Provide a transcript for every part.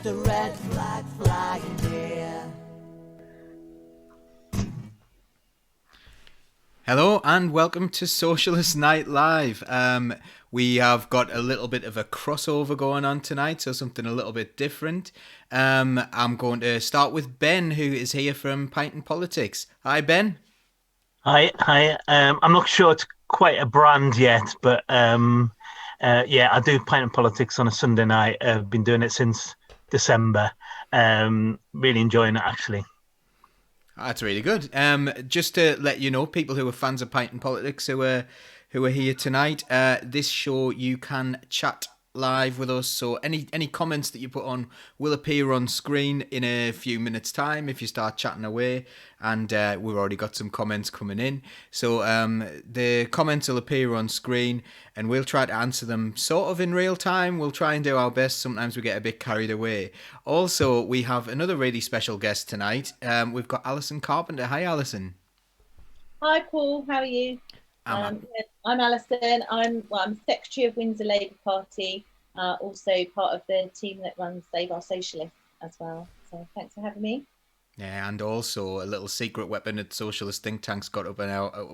the red flag flying near. Hello and welcome to Socialist Night Live. We have got a little bit of a crossover going on tonight, so something a little bit different. I'm going to start with Ben, who is here from Pint and Politics. Hi, Ben. Hi. I'm not sure it's quite a brand yet, but yeah, I do Pint and Politics on a Sunday night. I've been doing it since December. Really enjoying it, actually. That's really good. Just to let you know, people who are fans of Pint and Politics who are here tonight, this show you can chat live with us. So any comments that you put on will appear on screen in a few minutes' time if you start chatting away. And we've already got some comments coming in. So the comments will appear on screen and we'll try to answer them sort of in real time. We'll try and do our best. Sometimes we get a bit carried away. Also, we have another really special guest tonight. We've got Alison Carpenter. Hi, Alison. Hi, Paul. How are you? I'm Alison. I'm Secretary of Windsor Labour Party, also part of the team that runs Save Our Socialists as well. So thanks for having me. Yeah, and also a little secret weapon that socialist think tanks got up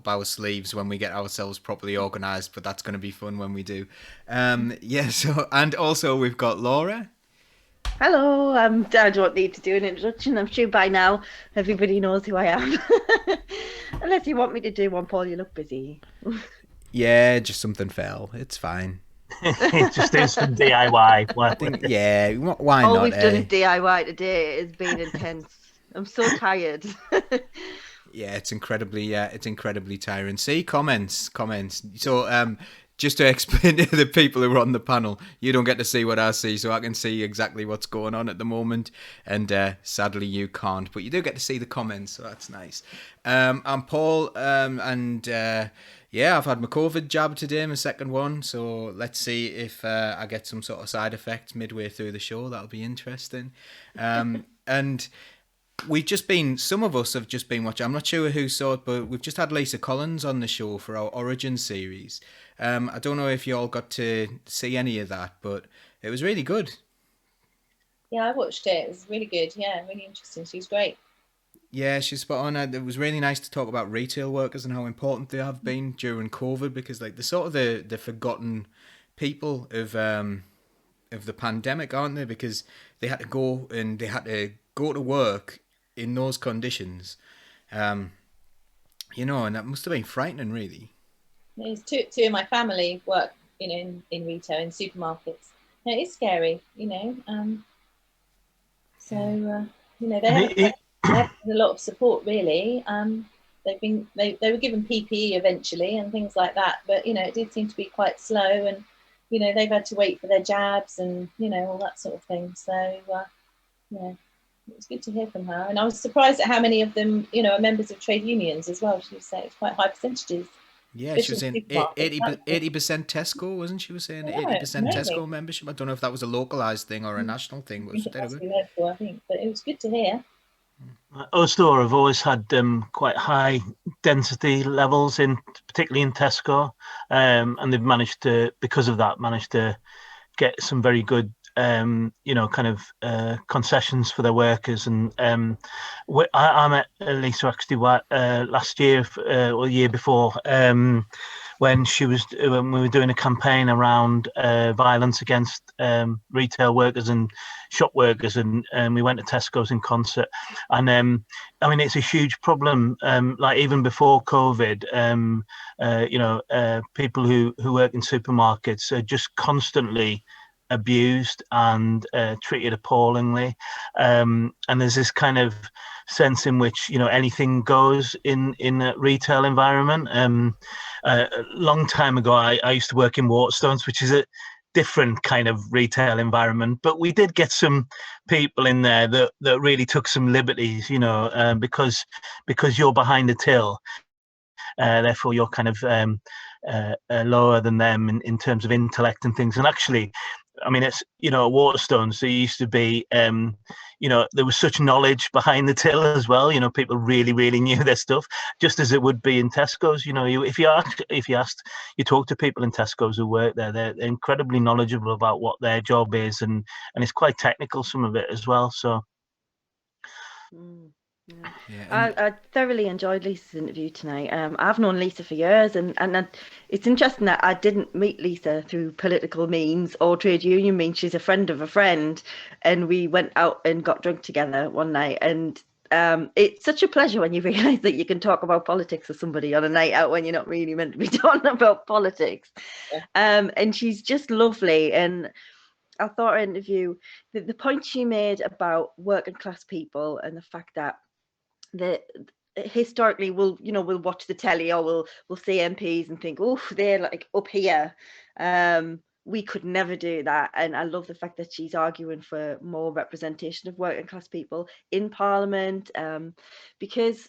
our sleeves when we get ourselves properly organised, but that's going to be fun when we do. So and also we've got Laura. Hello, I don't need to do an introduction. I'm sure by now everybody knows who I am. Unless you want me to do one, Paul, you look busy. Yeah, just something fell. It's fine. Just do some DIY. Why not? All we've done is DIY today. It's been intense. I'm so tired. Yeah, it's incredibly tiring. See, comments. So, just to explain to the people who are on the panel, you don't get to see what I see, so I can see exactly what's going on at the moment, and sadly you can't, but you do get to see the comments, so that's nice. I'm Paul, and I've had my COVID jab today, my second one, so let's see if I get some sort of side effects midway through the show. That'll be interesting. And some of us have just been watching, I'm not sure who saw it, but we've just had Lisa Collins on the show for our Origin series. I don't know if you all got to see any of that, but it was really good. Yeah, I watched it. It was really good. Yeah, really interesting. She was great. Yeah, she's spot on. It was really nice to talk about retail workers and how important they have been during COVID, because like they're sort of the forgotten people of the pandemic, aren't they? Because they had to go to work in those conditions, and that must have been frightening, really. There's two of my family work, in retail, in supermarkets. It is scary, So they have a lot of support, really. They were given PPE eventually and things like that, but it did seem to be quite slow, and they've had to wait for their jabs and all that sort of thing. So it was good to hear from her, and I was surprised at how many of them are members of trade unions as well. She was saying it's quite high percentages. Yeah, she was saying 80% Tesco, wasn't she? Was saying 80% Tesco membership. I don't know if that was a localised thing or a national thing. I think, but it was good to hear. Ostor have always had quite high density levels, particularly in Tesco, and they've because of that, managed to get some very good concessions for their workers. And I met Lisa actually last year or the year before, when we were doing a campaign around violence against retail workers and shop workers, and we went to Tesco's in concert. And it's a huge problem. Like even before COVID, people who work in supermarkets are just constantly abused and treated appallingly, and there's this kind of sense in which anything goes in a retail environment. A long time ago, I used to work in Waterstones, which is a different kind of retail environment, but we did get some people in there that really took some liberties, because you're behind the till, therefore you're kind of lower than them in terms of intellect and things. And actually, I mean, it's, you know, Waterstones, there used to be, you know, there was such knowledge behind the till as well. You know, people really, really knew their stuff, just as it would be in Tesco's. You know, if you talk to people in Tesco's who work there, they're incredibly knowledgeable about what their job is, and it's quite technical, some of it as well. So. Yeah, I thoroughly enjoyed Lisa's interview tonight. I've known Lisa for years, and it's interesting that I didn't meet Lisa through political means or trade union means. She's a friend of a friend, and we went out and got drunk together one night. And it's such a pleasure when you realise that you can talk about politics with somebody on a night out when you're not really meant to be talking about politics. Yeah. And she's just lovely. And I thought her interview, the point she made about working class people and the fact that historically we'll watch the telly or we'll see MPs and think, oh, they're like up here. We could never do that. And I love the fact that she's arguing for more representation of working class people in Parliament, because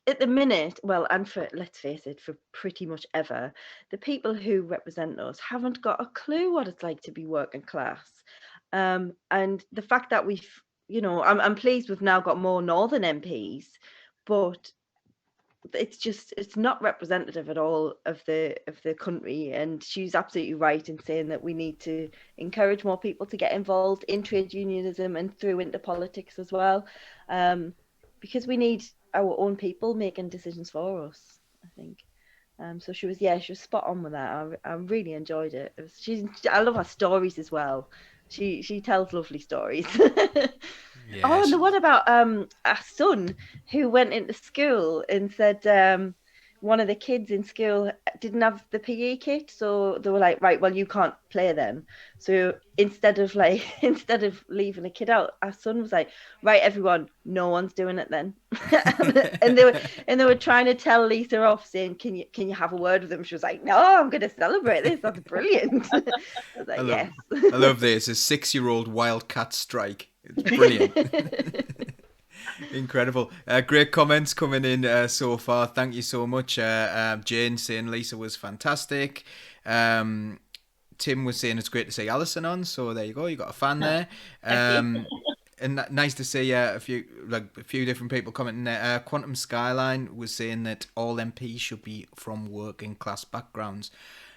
at the minute, well, and for, let's face it, for pretty much ever, the people who represent us haven't got a clue what it's like to be working class. And the fact that we've, you know, I'm pleased we've now got more Northern MPs, but it's not representative at all of the country. And she's absolutely right in saying that we need to encourage more people to get involved in trade unionism and through into politics as well, because we need our own people making decisions for us, I think. So she was spot on with that. I really enjoyed it. I love her stories as well. She tells lovely stories. Yes. Oh, and the one about our son who went into school and said one of the kids in school didn't have the PE kit, so they were like, right, well, you can't play then. So instead of leaving a kid out, our son was like, right, everyone, no one's doing it then. and they were trying to tell Lisa off, saying, can you have a word with them? She was like, no, I'm going to celebrate this. That's brilliant. I was like, yes. I love this. A 6-year-old wildcat strike. It's brilliant. Incredible. Great comments coming in so far. Thank you so much. Jane saying Lisa was fantastic. Tim was saying it's great to see Alison on. So there you go. You got a fan there. And nice to see a few different people commenting there. Quantum Skyline was saying that all MPs should be from working class backgrounds.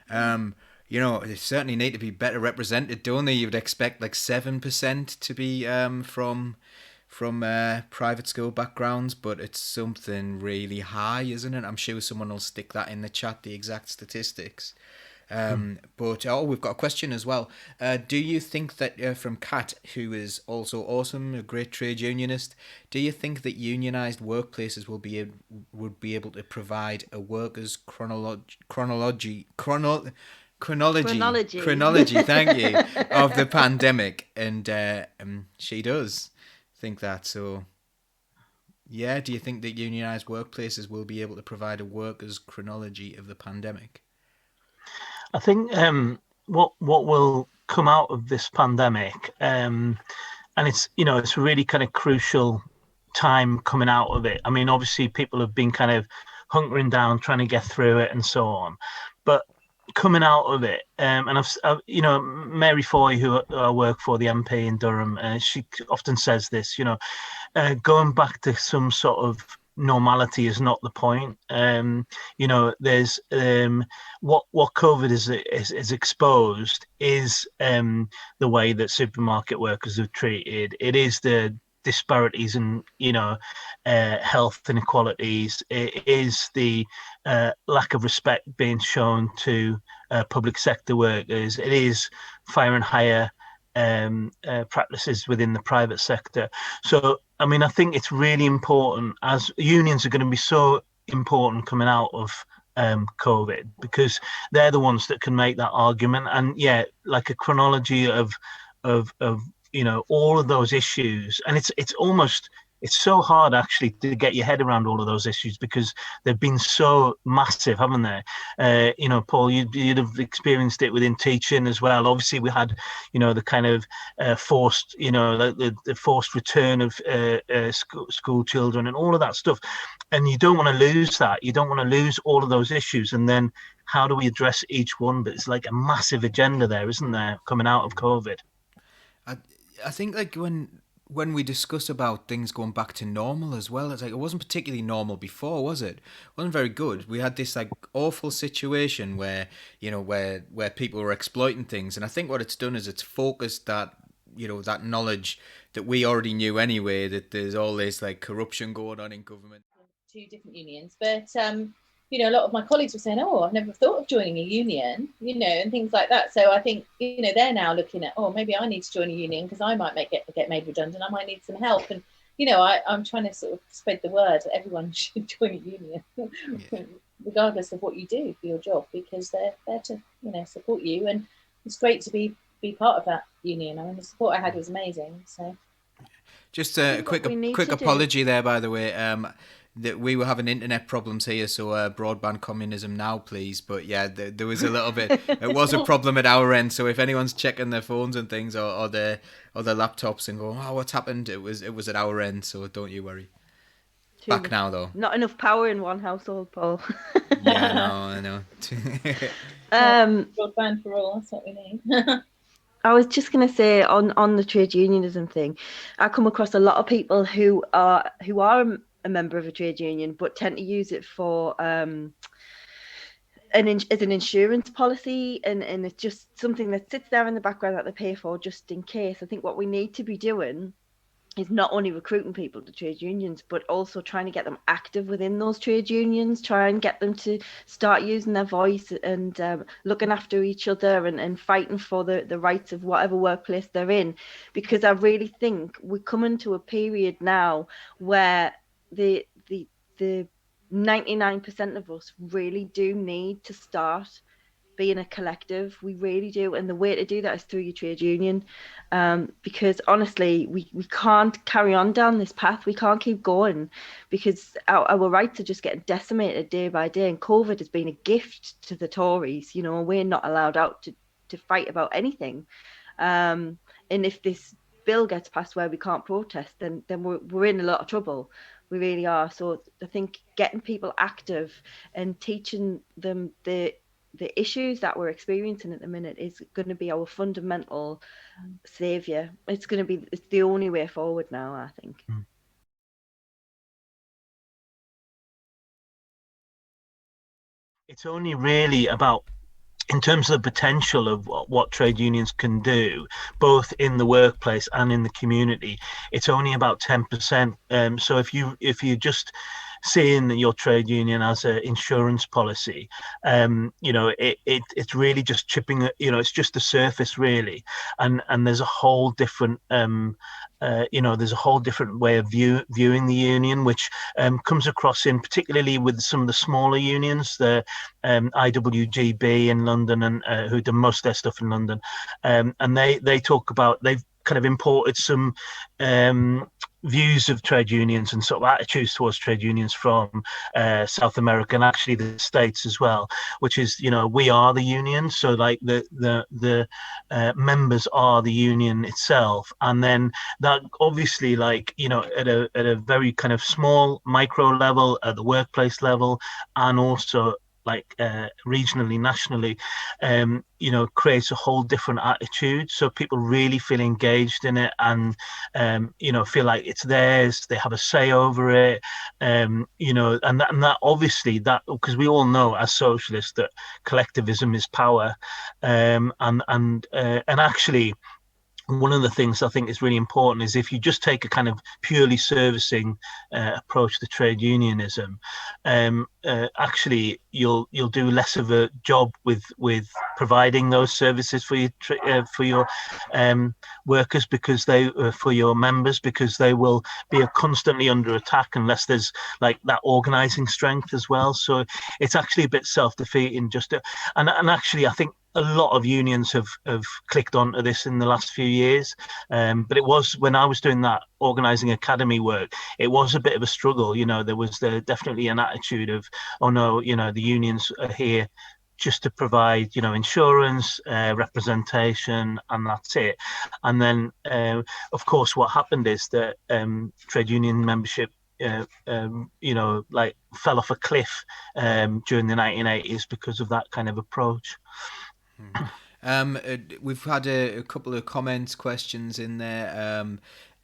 You know, they certainly need to be better represented, don't they? You'd expect like 7% to be from private school backgrounds, but it's something really high, isn't it? I'm sure someone will stick that in the chat, the exact statistics. But we've got a question as well. Do you think that from Kat, who is also awesome, a great trade unionist, do you think that unionised workplaces would be able to provide a workers' chronology, thank you, of the pandemic? And she does think that. So yeah, do you think that unionised workplaces will be able to provide a workers' chronology of the pandemic? I think what will come out of this pandemic, and it's a really kind of crucial time coming out of it. I mean, obviously people have been kind of hunkering down, trying to get through it and so on, but coming out of it, and I've Mary Foy, who I work for, the MP in Durham, she often says this, going back to some sort of normality is not the point. There's what COVID is exposed is the way that supermarket workers are treated. It is the disparities in health inequalities. It is the lack of respect being shown to public sector workers. It is fire and hire practices within the private sector. So I mean, I think it's really important, as unions are going to be so important coming out of COVID, because they're the ones that can make that argument. And like a chronology of all of those issues. And it's so hard actually to get your head around all of those issues, because they've been so massive, haven't they? Paul, you'd have experienced it within teaching as well. Obviously we had, the kind of forced, the forced return of school children and all of that stuff. And you don't want to lose that. You don't want to lose all of those issues and then how do we address each one? But it's like a massive agenda there, isn't there, coming out of COVID? I think like when we discuss about things going back to normal as well, it's like it wasn't particularly normal before, was it? It wasn't very good. We had this like awful situation where where people were exploiting things, and I think what it's done is it's focused that that knowledge that we already knew anyway, that there's all this like corruption going on in government. Two different unions, but a lot of my colleagues were saying, "Oh, I've never thought of joining a union," and things like that. So I think they're now looking at, "Oh, maybe I need to join a union because I might get made redundant. I might need some help." And I'm trying to sort of spread the word that everyone should join a union, regardless of what you do for your job, because they're there to support you, and it's great to be part of that union. I mean, the support I had was amazing. So just a quick apology there, by the way. That we were having internet problems here, so broadband communism now, please. But yeah, there was a little bit. It was a problem at our end. So if anyone's checking their phones and things or their laptops and going, "Oh, what's happened?" It was at our end. So don't you worry. Back now though. Not enough power in one household, Paul. Yeah, I know. Broadband for all. That's what we need. I was just going to say on the trade unionism thing, I come across a lot of people who are a member of a trade union but tend to use it for as an insurance policy, and it's just something that sits there in the background that they pay for just in case. I think what we need to be doing is not only recruiting people to trade unions, but also trying to get them active within those trade unions, try and get them to start using their voice and looking after each other and fighting for the rights of whatever workplace they're in. Because I really think we're coming to a period now where the 99% of us really do need to start being a collective. We really do, and the way to do that is through your trade union, because honestly we can't carry on down this path. We can't keep going because our rights are just getting decimated day by day, and COVID has been a gift to the Tories. We're not allowed out to fight about anything, and if this bill gets passed where we can't protest, then we're in a lot of trouble. We really are. So I think getting people active and teaching them the issues that we're experiencing at the minute is going to be our fundamental savior. It's the only way forward now, I think. It's only really about, in terms of the potential of what trade unions can do, both in the workplace and in the community, it's only about 10%. So if you just seeing your trade union as an insurance policy, it's really just chipping, it's just the surface really, and there's a whole different there's a whole different way of viewing the union, which comes across in particularly with some of the smaller unions, the IWGB in London, and who do most of their stuff in London, and they talk about, they've kind of imported some views of trade unions and sort of attitudes towards trade unions from South America and actually the States as well, which is, we are the union. So like the members are the union itself. And then that obviously, like, at a very kind of small micro level, at the workplace level, and also like regionally, nationally, creates a whole different attitude. So people really feel engaged in it and, feel like it's theirs. They have a say over it, and that obviously, that, because we all know as socialists that collectivism is power, and actually, one of the things I think is really important is if you just take a kind of purely servicing approach to trade unionism, actually you'll do less of a job with providing those services for your workers, because for your members, because they will be constantly under attack unless there's like that organizing strength as well. So it's actually a bit self-defeating. And actually I think a lot of unions have clicked onto this in the last few years, but it was, when I was doing that organizing academy work, it was a bit of a struggle. There was definitely an attitude of, oh no, the unions are here just to provide, insurance, representation, and that's it. And then, of course, what happened is that trade union membership like fell off a cliff during the 1980s because of that kind of approach. We've had a couple of comments, questions in there,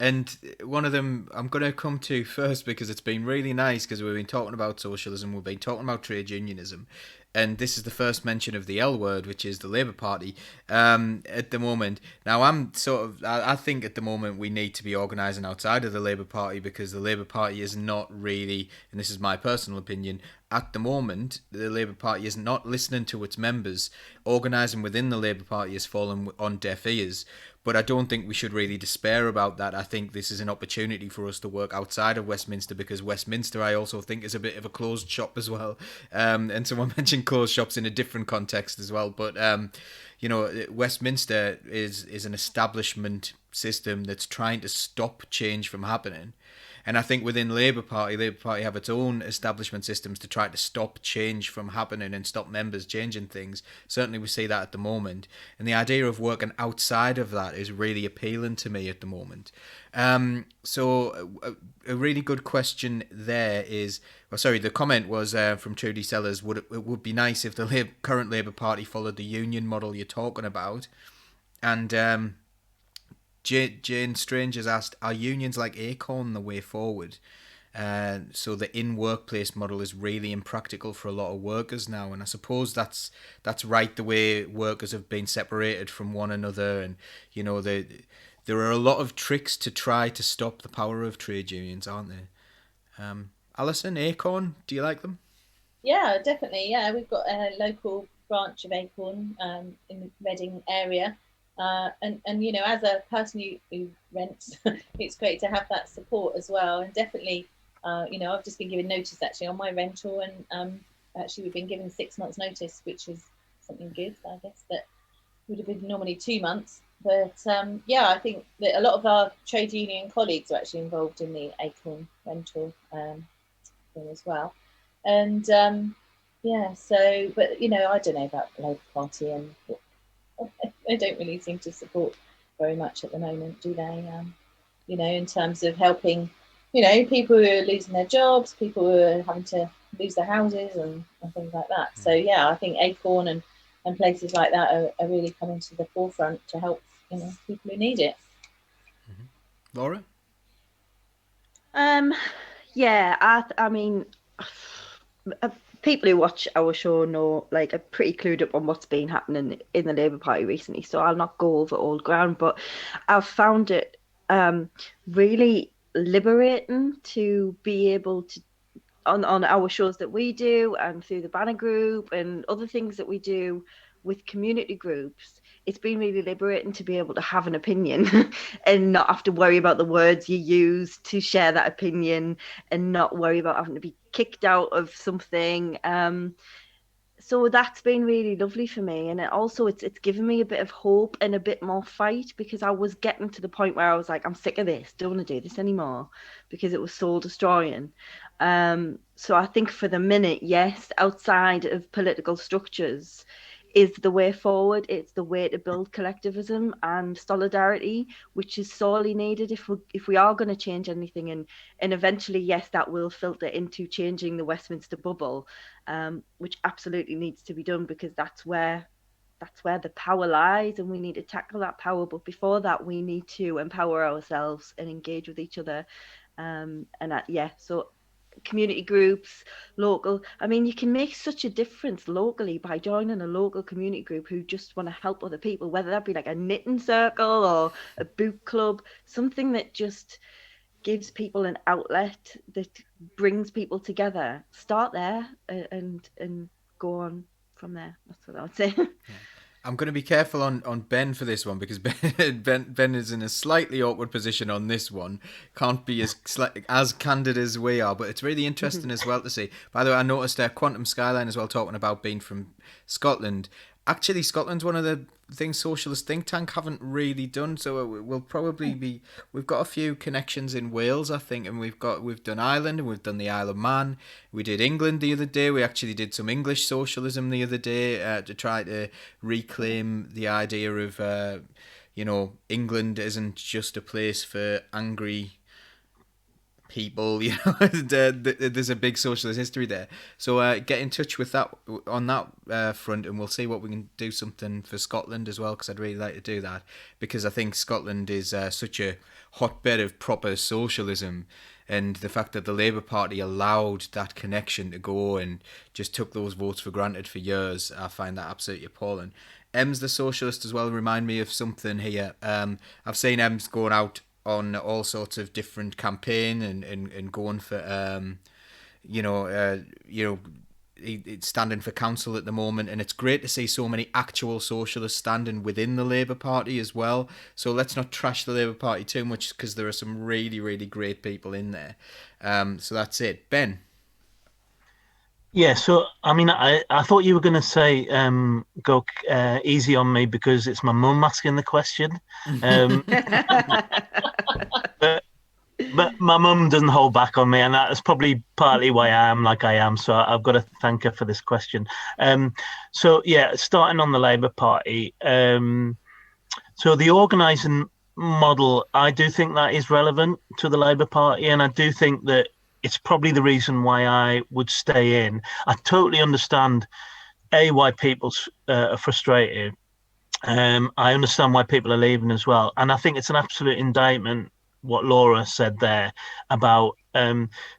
and one of them I'm going to come to first because it's been really nice because we've been talking about socialism, we've been talking about trade unionism, and this is the first mention of the L word, which is the Labour Party, at the moment. Now, I think at the moment we need to be organising outside of the Labour Party because the Labour Party is not really, and this is my personal opinion, at the moment, the Labour Party is not listening to its members. Organising within the Labour Party has fallen on deaf ears. But I don't think we should really despair about that. I think this is an opportunity for us to work outside of Westminster because Westminster, I also think, is a bit of a closed shop as well. And someone mentioned closed shops in a different context as well. But, Westminster is an establishment system that's trying to stop change from happening. And I think within Labour Party have its own establishment systems to try to stop change from happening and stop members changing things. Certainly we see that at the moment. And the idea of working outside of that is really appealing to me at the moment. So a really good question there is, the comment was from Trudy Sellers, it would be nice if the current Labour Party followed the union model you're talking about. And Jane Strange has asked, are unions like Acorn the way forward? So the in-workplace model is really impractical for a lot of workers now, and I suppose that's right, the way workers have been separated from one another, and there are a lot of tricks to try to stop the power of trade unions, aren't there? Alison, Acorn, do you like them? Yeah, definitely. Yeah, we've got a local branch of Acorn in the Reading area. And as a person who rents, it's great to have that support as well. And definitely, I've just been given notice actually on my rental, and actually we've been given 6 months notice, which is something good. I guess that would have been normally 2 months. But I think that a lot of our trade union colleagues are actually involved in the Acorn rental thing as well. And but I don't know about the Labour Party, and they don't really seem to support very much at the moment, do they? In terms of helping, people who are losing their jobs, people who are having to lose their houses and things like that. So I think Acorn and places like that are really coming to the forefront to help people who need it. Mm-hmm. Laura? I mean, people who watch our show know, are pretty clued up on what's been happening in the Labour Party recently, so I'll not go over old ground, but I've found it really liberating to be able to, on our shows that we do and through the Banner Group and other things that we do with community groups, it's been really liberating to be able to have an opinion and not have to worry about the words you use to share that opinion and not worry about having to be kicked out of something. So that's been really lovely for me. And it's given me a bit of hope and a bit more fight, because I was getting to the point where I was like, I'm sick of this, don't want to do this anymore, because it was soul destroying. So I think for the minute, yes, outside of political structures is the way forward. It's the way to build collectivism and solidarity, which is sorely needed if we are going to change anything. And eventually, yes, that will filter into changing the Westminster bubble, which absolutely needs to be done, because that's where the power lies, and we need to tackle that power. But before that, we need to empower ourselves and engage with each other. So community groups, local. I mean, you can make such a difference locally by joining a local community group who just want to help other people, whether that be like a knitting circle or a book club, something that just gives people an outlet, that brings people together. Start there and go on from there. That's what I would say. Yeah. I'm going to be careful on Ben for this one, because Ben is in a slightly awkward position on this one. Can't be as candid as we are, but it's really interesting as well to see. By the way, I noticed Quantum Skyline as well talking about being from Scotland. Actually, Scotland's one of the things Socialist Think Tank haven't really done, so we'll probably we've got a few connections in Wales, I think, and we've done Ireland, and we've done the Isle of Man. We did England the other day. We actually did some English socialism the other day to try to reclaim the idea of England isn't just a place for angry people, there's a big socialist history there. So get in touch with that on that front, and we'll see what we can do something for Scotland as well, because I'd really like to do that, because I think Scotland is such a hotbed of proper socialism, and the fact that the Labour Party allowed that connection to go and just took those votes for granted for years, I find that absolutely appalling. Em's the socialist as well remind me of something here. I've seen Em's going out on all sorts of different campaign and going for it's standing for council at the moment, and it's great to see so many actual socialists standing within the Labour Party as well. So let's not trash the Labour Party too much, because there are some really, really great people in there. So that's it. Ben? Yeah, so I mean, I thought you were going to say go easy on me because it's my mum asking the question, but my mum doesn't hold back on me, and that's probably partly why I am like I am. So I've got to thank her for this question. So yeah, starting on the Labour Party. So the organising model, I do think that is relevant to the Labour Party, and I do think that it's probably the reason why I would stay in. I totally understand, why people are frustrated. I understand why people are leaving as well. And I think it's an absolute indictment, what Laura said there, about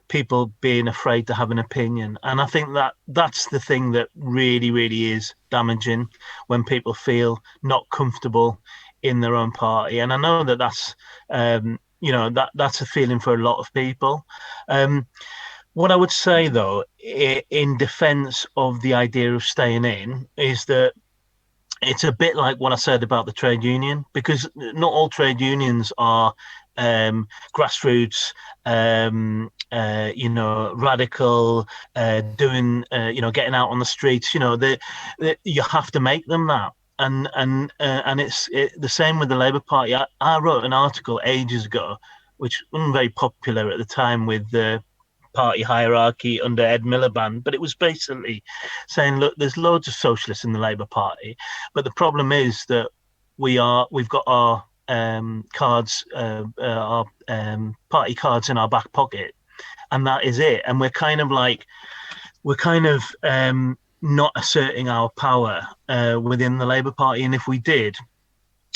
people being afraid to have an opinion. And I think that that's the thing that really, really is damaging, when people feel not comfortable in their own party. And I know that that's... that's a feeling for a lot of people. What I would say, though, in defense of the idea of staying in, is that it's a bit like what I said about the trade union, because not all trade unions are grassroots, radical, doing, getting out on the streets. You have to make them that. And it's the same with the Labour Party. I wrote an article ages ago, which wasn't very popular at the time with the party hierarchy under Ed Miliband, but it was basically saying, look, there's loads of socialists in the Labour Party, but the problem is that we've got our cards, our party cards in our back pocket, and that is it. And we're kind of not asserting our power within the Labour Party, and if we did,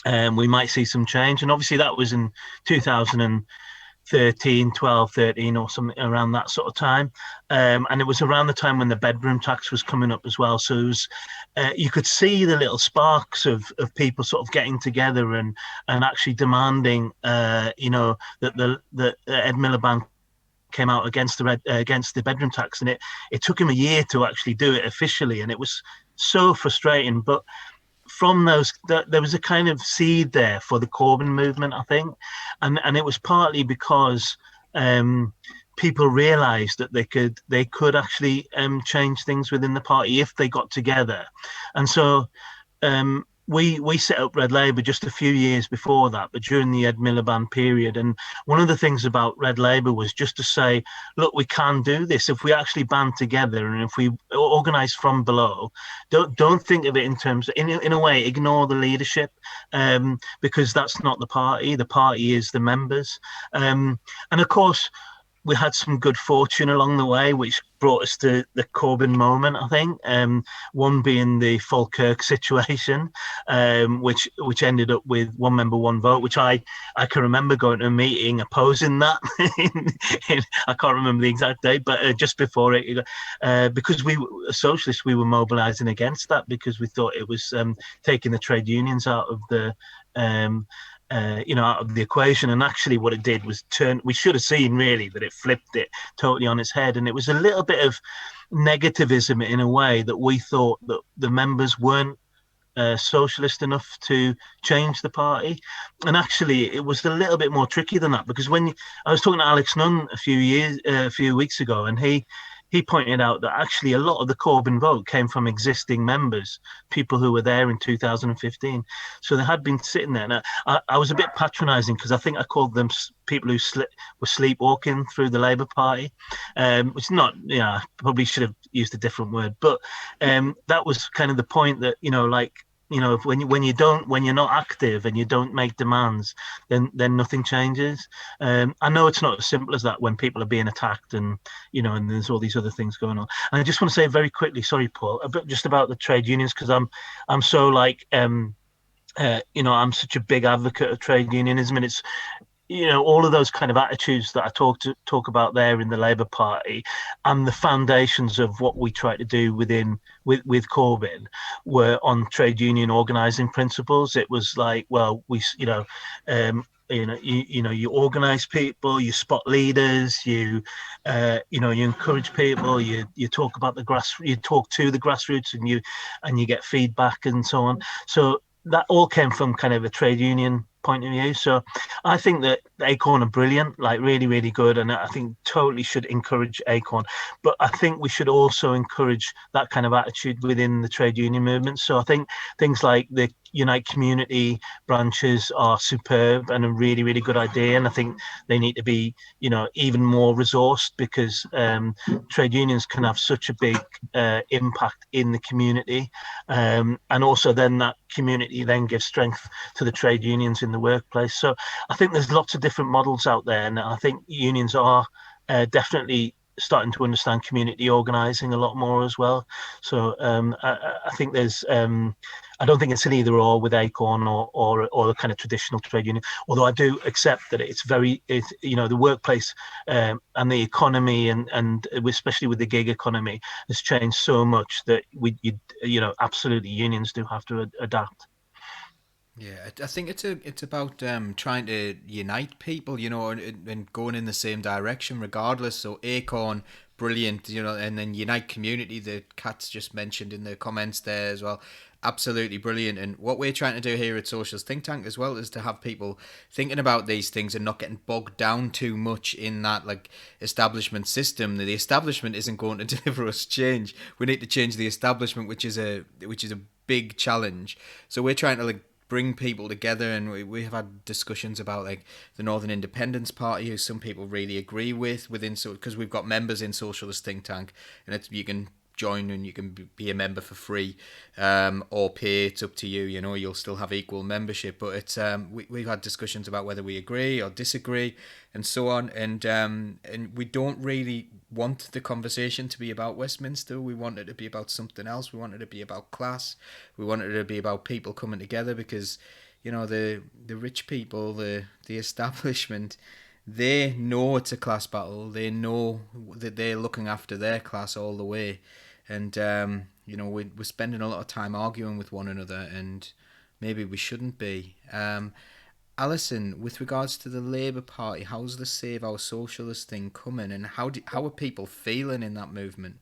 we might see some change. And obviously that was in 2013, 12, 13 or something around that sort of time, and it was around the time when the bedroom tax was coming up as well. So it was, you could see the little sparks of people sort of getting together and actually demanding that Ed Miliband came out against the bedroom tax, and it took him a year to actually do it officially, and it was so frustrating. But from those, there was a kind of seed there for the Corbyn movement, I think, and it was partly because people realised that they could actually change things within the party if they got together, and so we set up Red Labour just a few years before that, but during the Ed Miliband period. And one of the things about Red Labour was just to say, look, we can do this if we actually band together and if we organise from below. Don't think of it in terms of, in a way, ignore the leadership, because that's not the party. The party is the members. And of course, we had some good fortune along the way, which brought us to the Corbyn moment, I think. One being the Falkirk situation, which ended up with one member, one vote, which I can remember going to a meeting opposing that. I can't remember the exact date, but just before it, because we were socialists, we were mobilising against that because we thought it was taking the trade unions out of the out of the equation. And actually what it did was we should have seen really that it flipped it totally on its head. And it was a little bit of negativism in a way, that we thought that the members weren't socialist enough to change the party. And actually it was a little bit more tricky than that, because when I was talking to Alex Nunn a few weeks ago, and he pointed out that actually a lot of the Corbyn vote came from existing members, people who were there in 2015. So they had been sitting there. Now, I was a bit patronising because I think I called them people who were sleepwalking through the Labour Party, which is not, I probably should have used a different word. But that was kind of the point, that, you know, when you're not active and you don't make demands, then nothing changes. I know it's not as simple as that when people are being attacked, and you know, and there's all these other things going on. And I just want to say very quickly, sorry, Paul, a bit just about the trade unions, because I'm so like you know, I'm such a big advocate of trade unionism, and it's, you know, all of those kind of attitudes that I talk about there in the Labour Party, and the foundations of what we try to do with Corbyn were on trade union organising principles. It was like, well, you organise people, you spot leaders, you encourage people, you talk about you talk to the grassroots, and you get feedback and so on. So that all came from kind of a trade union point of view. So I think that Acorn are brilliant, like really, really good, and I think totally should encourage Acorn. But I think we should also encourage that kind of attitude within the trade union movement. So I think things like the Unite Community branches are superb and a really, really good idea. And I think they need to be, you know, even more resourced, because trade unions can have such a big impact in the community. And also then that community then gives strength to the trade unions in the workplace. So I think there's lots of different models out there, and I think unions are definitely starting to understand community organising a lot more as well. So I think there's I don't think it's an either or with Acorn or the kind of traditional trade union, although I do accept that you know, the workplace and the economy and especially with the gig economy has changed so much that you know, absolutely unions do have to adapt. Yeah, I think it's about trying to unite people, you know, and going in the same direction regardless. So Acorn, brilliant, you know, and then Unite Community, the Cats just mentioned in the comments there as well, absolutely brilliant. And what we're trying to do here at Socialist Think Tank as well is to have people thinking about these things and not getting bogged down too much in that like establishment system. The establishment isn't going to deliver us change. We need to change the establishment, which is a big challenge. So we're trying to like bring people together, and we have had discussions about like the Northern Independence Party, who some people really agree with within, so because we've got members in Socialist Think Tank, and you can join and you can be a member for free, or pay. It's up to you. You know, you'll still have equal membership, but it's we've had discussions about whether we agree or disagree and so on, and we don't really want the conversation to be about Westminster. We want it to be about something else. We want it to be about class. We want it to be about people coming together, because you know, the rich people, the establishment, they know it's a class battle. They know that they're looking after their class all the way. And, you know, we're spending a lot of time arguing with one another, and maybe we shouldn't be. Alison, with regards to the Labour Party, how's the Save Our Socialist thing coming, and how are people feeling in that movement?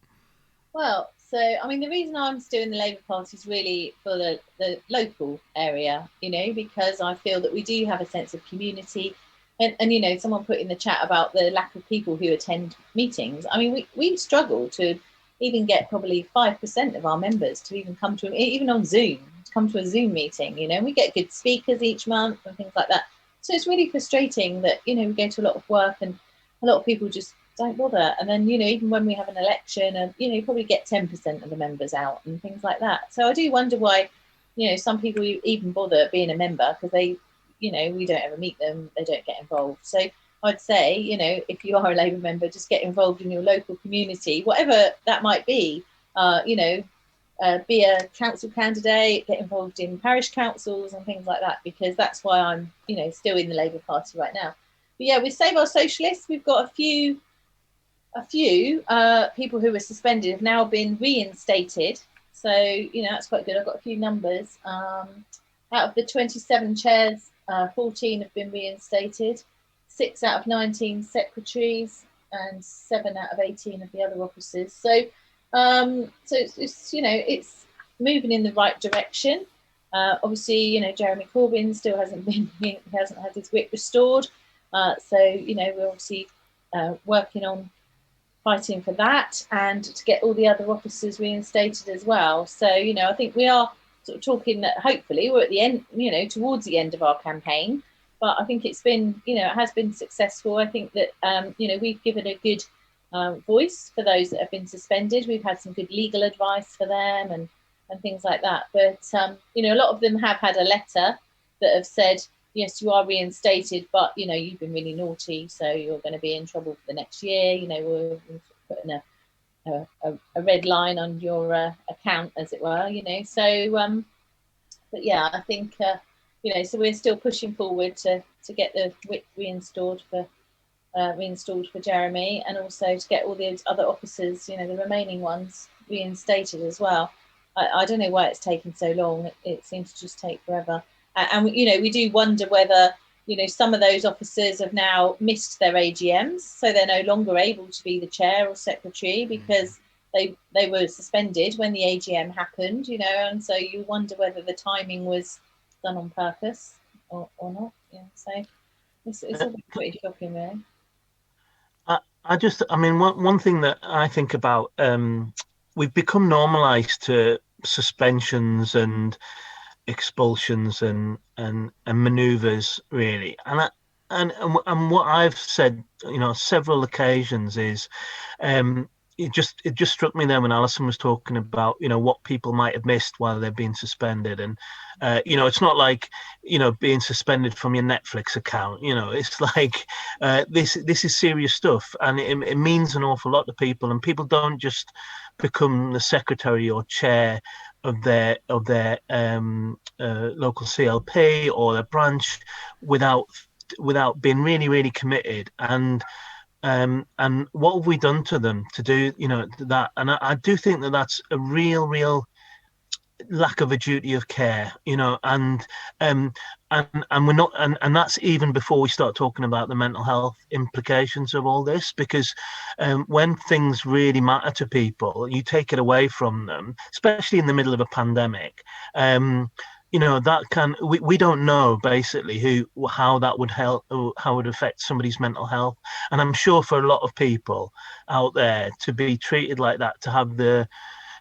Well, so, I mean, the reason I'm still in the Labour Party is really for the local area, you know, because I feel that we do have a sense of community. And you know, someone put in the chat about the lack of people who attend meetings. I mean, we struggle to even get probably 5% of our members to even come to, even on Zoom, to come to a Zoom meeting, you know. We get good speakers each month and things like that. So it's really frustrating that, you know, we go to a lot of work and a lot of people just don't bother. And then, you know, even when we have an election, and, you know, you probably get 10% of the members out and things like that. So I do wonder why, you know, some people even bother being a member, because they, you know, we don't ever meet them, they don't get involved. So I'd say, you know, if you are a Labour member, just get involved in your local community, whatever that might be. You know, be a council candidate, get involved in parish councils and things like that, because that's why I'm, you know, still in the Labour Party right now. But yeah, with Save Our Socialists, we've got a few people who were suspended have now been reinstated. So, you know, that's quite good. I've got a few numbers. Out of the 27 chairs, 14 have been reinstated. 6 out of 19 secretaries, and 7 out of 18 of the other officers. So, it's, you know, it's moving in the right direction. Obviously, you know, Jeremy Corbyn still hasn't had his whip restored. So, you know, we're obviously working on fighting for that, and to get all the other officers reinstated as well. So, you know, I think we are sort of talking that hopefully we're at the end, you know, towards the end of our campaign. But I think it's been, you know, it has been successful. I think that, you know, we've given a good voice for those that have been suspended. We've had some good legal advice for them, and, and things like that. But you know, a lot of them have had a letter that have said, yes, you are reinstated, but you know, you've been really naughty, so you're going to be in trouble for the next year. You know, we're putting a red line on your account, as it were. You know, so but yeah, I think you know, so we're still pushing forward to get the whip reinstalled for Jeremy, and also to get all the other officers, you know, the remaining ones reinstated as well. I don't know why it's taken so long. It seems to just take forever. And you know, we do wonder whether, you know, some of those officers have now missed their AGMs, so they're no longer able to be the chair or secretary because they were suspended when the AGM happened, you know, and so you wonder whether the timing was done on purpose or not. Yeah, so it's all pretty shocking, really. I mean, one thing that I think about, we've become normalized to suspensions and expulsions and maneuvers, really. And what I've said, you know, several occasions is, it just struck me then when Alison was talking about, you know, what people might have missed while they've been suspended. And you know, it's not like, you know, being suspended from your Netflix account. You know, it's like this is serious stuff, and it means an awful lot to people. And people don't just become the secretary or chair of their local CLP or their branch without being really committed. And what have we done to them to do, you know, that? And I do think that that's a real lack of a duty of care, you know, and we're not, and that's even before we start talking about the mental health implications of all this, because when things really matter to people, you take it away from them, especially in the middle of a pandemic. You know, that we don't know basically how that would help, how it would affect somebody's mental health. And I'm sure for a lot of people out there, to be treated like that, to have the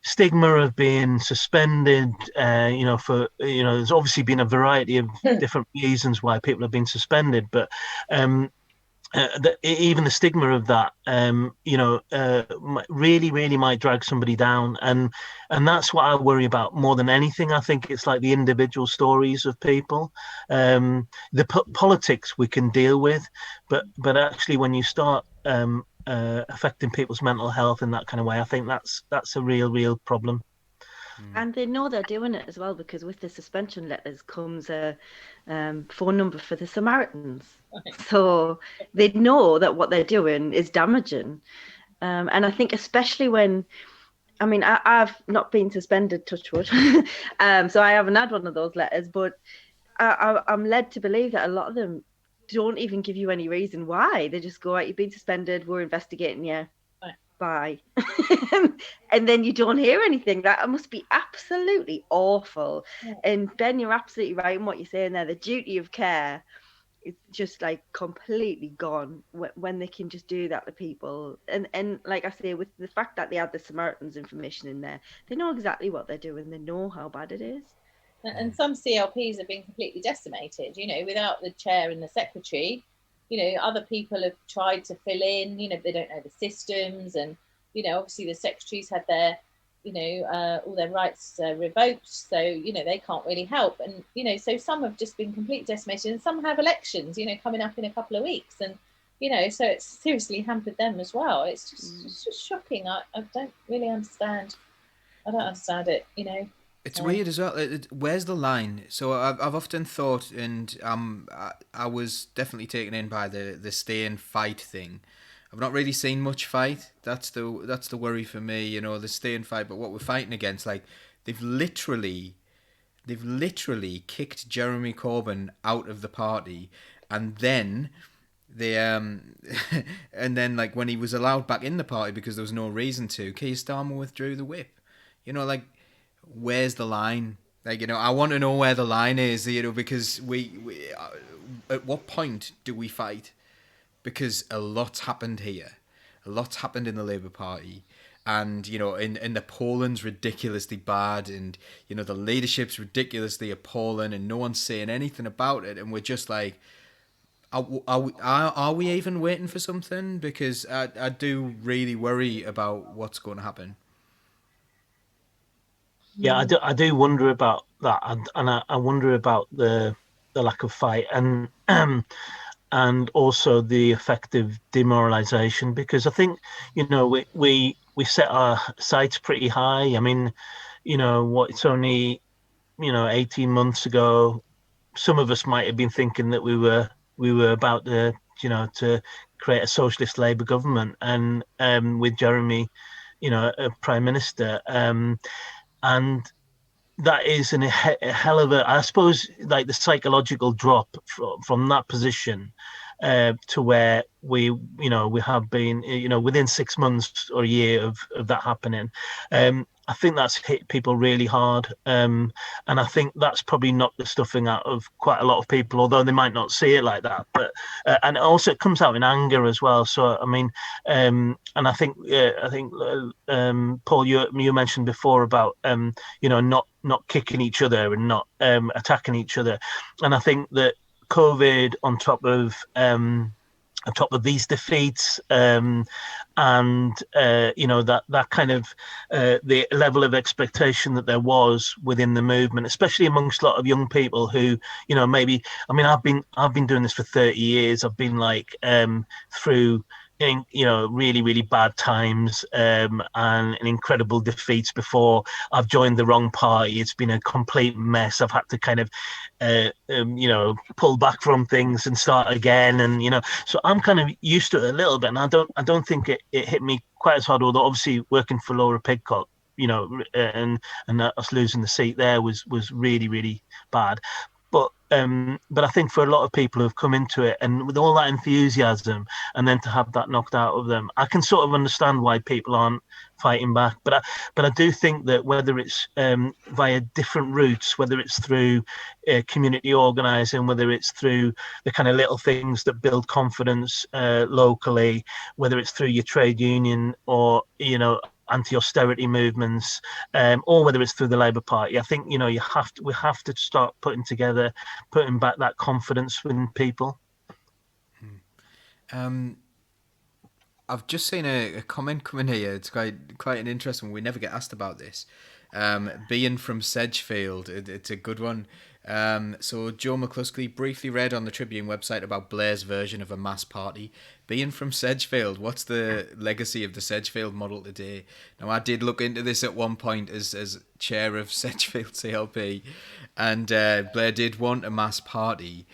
stigma of being suspended, you know, for, you know, there's obviously been a variety of different reasons why people have been suspended, but even the stigma of that, you know, really might drag somebody down, and that's what I worry about more than anything. I think it's like the individual stories of people. The politics we can deal with, but actually when you start affecting people's mental health in that kind of way, I think that's a real problem. And they know they're doing it as well, because with the suspension letters comes a phone number for the Samaritans. So they know that what they're doing is damaging. And I think especially when, I mean, I've not been suspended, touch wood, so I haven't had one of those letters, but I'm led to believe that a lot of them don't even give you any reason why. They just go, right, you've been suspended, we're investigating you. Bye. And then you don't hear anything. That must be absolutely awful. And Ben, you're absolutely right in what you're saying there. The duty of care is just like completely gone when they can just do that to people. And like I say, with the fact that they had the Samaritans information in there, they know exactly what they're doing. They know how bad it is. And some CLPs have been completely decimated, you know, without the chair and the secretary. You know, other people have tried to fill in, you know, they don't know the systems, and, you know, obviously the secretaries had their, you know, all their rights revoked, so, you know, they can't really help. And, you know, so some have just been completely decimated, and some have elections, you know, coming up in a couple of weeks, and, you know, so it's seriously hampered them as well. It's just shocking. I don't really understand. I don't understand it, you know. It's weird as well. Where's the line? So I've often thought, and I was definitely taken in by the stay and fight thing. I've not really seen much fight. That's the worry for me, you know, the stay and fight. But what we're fighting against, like, they've literally kicked Jeremy Corbyn out of the party, and then they and then, like, when he was allowed back in the party because there was no reason to, Keir Starmer withdrew the whip. You know, like, where's the line? Like, you know, I want to know where the line is, you know, because we at what point do we fight? Because a lot's happened here. A lot's happened in the Labour Party. And, you know, in the Poland's ridiculously bad, and, you know, the leadership's ridiculously appalling, and no one's saying anything about it. And we're just like, are we even waiting for something? Because I do really worry about what's going to happen. Yeah, I do wonder about that, and I wonder about the lack of fight and also the effect of demoralization, because I think, we set our sights pretty high. I mean, it's only 18 months ago. Some of us might have been thinking that we were about to create a socialist Labour government, and with Jeremy, a prime minister, and that is a hell of a, I suppose, like the psychological drop from that position to where we have been, within 6 months or a year of that happening. I think that's hit people really hard. And I think that's probably knocked the stuffing out of quite a lot of people, although they might not see it like that. But and also it comes out in anger as well. So I mean, and I think Paul, you mentioned before about not kicking each other and not attacking each other, and I think that COVID on top of these defeats, and that kind of the level of expectation that there was within the movement, especially amongst a lot of young people who, maybe, I mean, I've been doing this for 30 years. I've been like through really, really bad times, and incredible defeats before I've joined the wrong party. It's been a complete mess. I've had to kind of, pull back from things and start again. And, so I'm kind of used to it a little bit. And I don't think it hit me quite as hard, although obviously working for Laura Pidcock, and us losing the seat there was really, really bad. But I think for a lot of people who've come into it and with all that enthusiasm, and then to have that knocked out of them, I can sort of understand why people aren't fighting back. But I do think that whether it's via different routes, whether it's through community organising, whether it's through the kind of little things that build confidence locally, whether it's through your trade union or anti-austerity movements, or whether it's through the Labour Party, I think we have to start putting back that confidence within people. I've just seen a comment coming here. It's quite an interesting one. We never get asked about this. Being from Sedgefield, it's a good one. So Joe McCluskey briefly read on the Tribune website about Blair's version of a mass party. Being from Sedgefield, what's the legacy of the Sedgefield model today? Now, I did look into this at one point as chair of Sedgefield CLP, and Blair did want a mass party.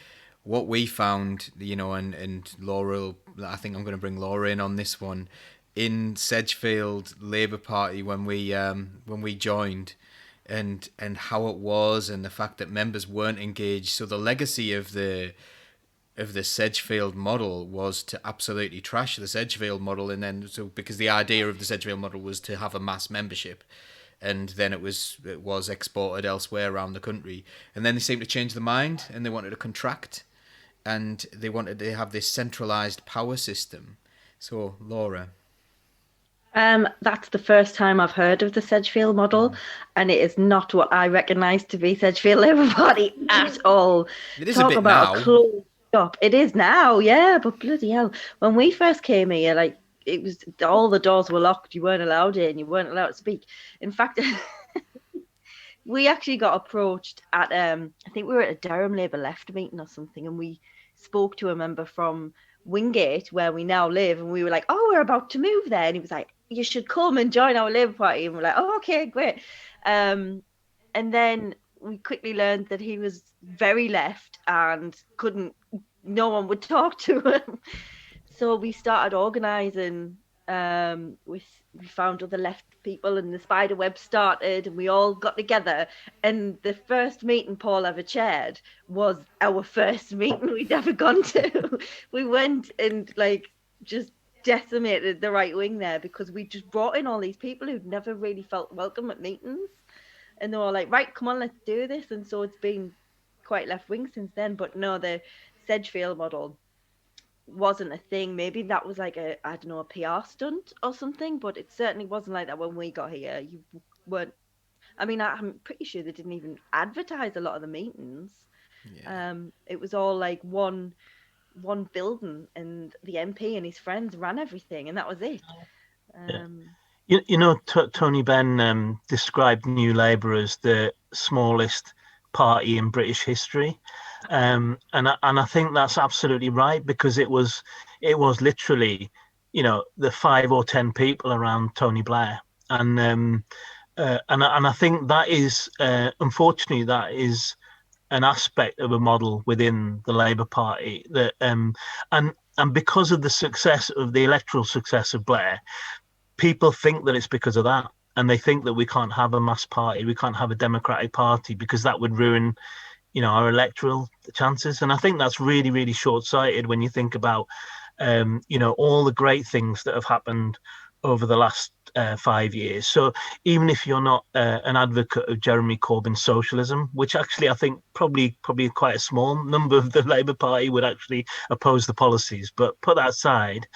What we found, and Laura, I think I'm going to bring Laura in on this one, in Sedgefield Labour Party when we joined, and how it was, and the fact that members weren't engaged. So the legacy of the Sedgefield model was to absolutely trash the Sedgefield model, and then because the idea of the Sedgefield model was to have a mass membership, and then it was exported elsewhere around the country, and then they seemed to change their mind and they wanted to contract, and they wanted to have this centralised power system. So Laura. That's the first time I've heard of the Sedgefield model, and it is not what I recognise to be Sedgefield Labour Party at all. It is Talk a bit about now. A closed shop. It is now, yeah, but bloody hell. When we first came here, like, it was all the doors were locked. You weren't allowed in. You weren't allowed to speak. In fact, we actually got approached at I think we were at a Durham Labour Left meeting or something, and we spoke to a member from Wingate, where we now live, and we were like, "Oh, we're about to move there," and he was like, "You should come and join our Labour Party," and we're like, "Oh, okay, great." And then we quickly learned that he was very left and no one would talk to him. So we started organising. We found other left people, and the spider web started, and we all got together. And the first meeting Paul ever chaired was our first meeting we'd ever gone to. We went and just decimated the right wing there, because we just brought in all these people who'd never really felt welcome at meetings, and they were like, "Right, come on, let's do this." And so it's been quite left wing since then. But no, the Sedgefield model wasn't a thing. Maybe that was like a PR stunt or something, but it certainly wasn't like that when we got here. You weren't, I mean, I'm pretty sure they didn't even advertise a lot of the meetings. Yeah. It was all like one building, and the MP and his friends ran everything, and that was it. Tony Benn described New Labour as the smallest party in British history, and I think that's absolutely right, because it was literally, the 5 or 10 people around Tony Blair, and I think that is, unfortunately, that is an aspect of a model within the Labour Party, and because of the success of the electoral success of Blair, people think that it's because of that, and they think that we can't have a mass party, we can't have a democratic party, because that would ruin, our electoral chances. And I think that's really, really short-sighted when you think about, all the great things that have happened over the last 5 years. So even if you're not an advocate of Jeremy Corbyn's socialism, which actually I think probably quite a small number of the Labour Party would actually oppose the policies, but put that aside,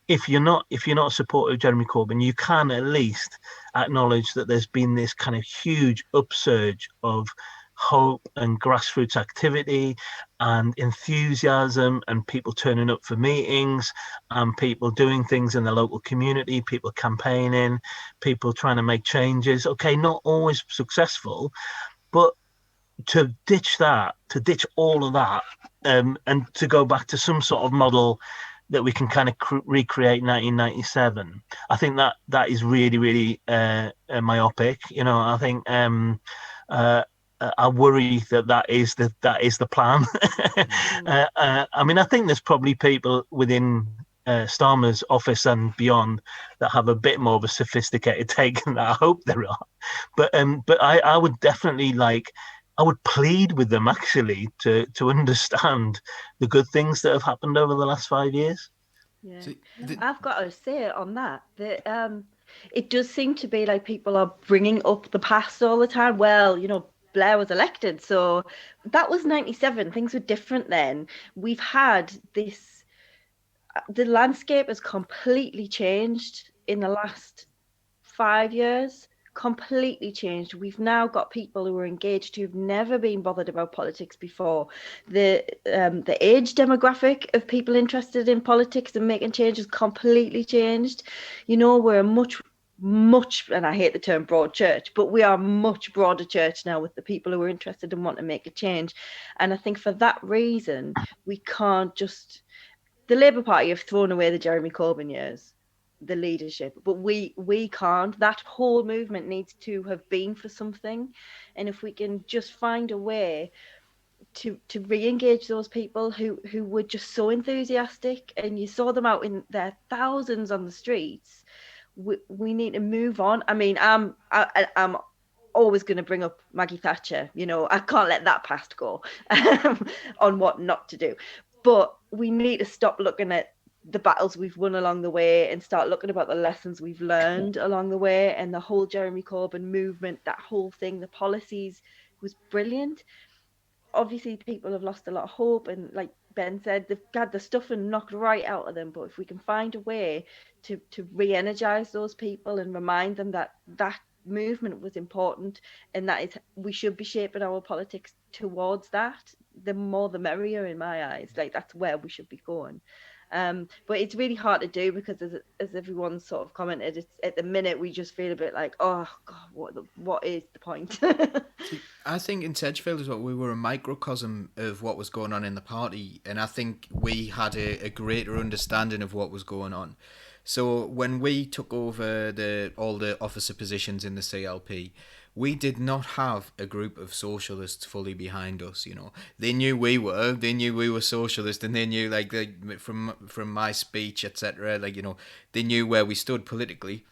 if you're not a supporter of Jeremy Corbyn, you can at least acknowledge that there's been this kind of huge upsurge of hope and grassroots activity and enthusiasm, and people turning up for meetings, and people doing things in the local community, people campaigning, people trying to make changes. Okay, not always successful, but to ditch all of that, and to go back to some sort of model that we can kind of recreate 1997. I think that is really, really myopic. I think I worry that is the plan. I mean, I think there's probably people within Starmer's office and beyond that have a bit more of a sophisticated take than that. I hope there are, but I would definitely I would plead with them actually to understand the good things that have happened over the last 5 years. Yeah, I've got to say on that it does seem to be like people are bringing up the past all the time. Well, Blair was elected, so that was 97. Things were different then. We've had this. The landscape has completely changed in the last 5 years. Completely changed. We've now got people who are engaged who've never been bothered about politics before. The age demographic of people interested in politics and making changes completely changed. We're a much, and I hate the term broad church, but we are a much broader church now with the people who are interested and want to make a change. And I think for that reason, we can't just. The Labour Party have thrown away the Jeremy Corbyn years, the leadership, but we can't. That whole movement needs to have been for something, and if we can just find a way to re-engage those people who were just so enthusiastic, and you saw them out in their thousands on the streets, we need to move on. I mean, I'm always going to bring up Maggie Thatcher. I can't let that past go on what not to do, but we need to stop looking at the battles we've won along the way and start looking about the lessons we've learned along the way. And the whole Jeremy Corbyn movement, that whole thing, the policies was brilliant. Obviously, people have lost a lot of hope, and like Ben said, they've had the stuffing knocked right out of them. But if we can find a way to re-energize those people and remind them that movement was important, and that is, we should be shaping our politics towards that, the more the merrier in my eyes. That's where we should be going. But it's really hard to do because, as everyone sort of commented, it's at the minute we just feel a bit like, oh God, what is the point? I think in Sedgefield as well, we were a microcosm of what was going on in the party, and I think we had a greater understanding of what was going on. So when we took over all the officer positions in the CLP, we did not have a group of socialists fully behind us. They knew we were socialist, and they knew from my speech, etc. They knew where we stood politically,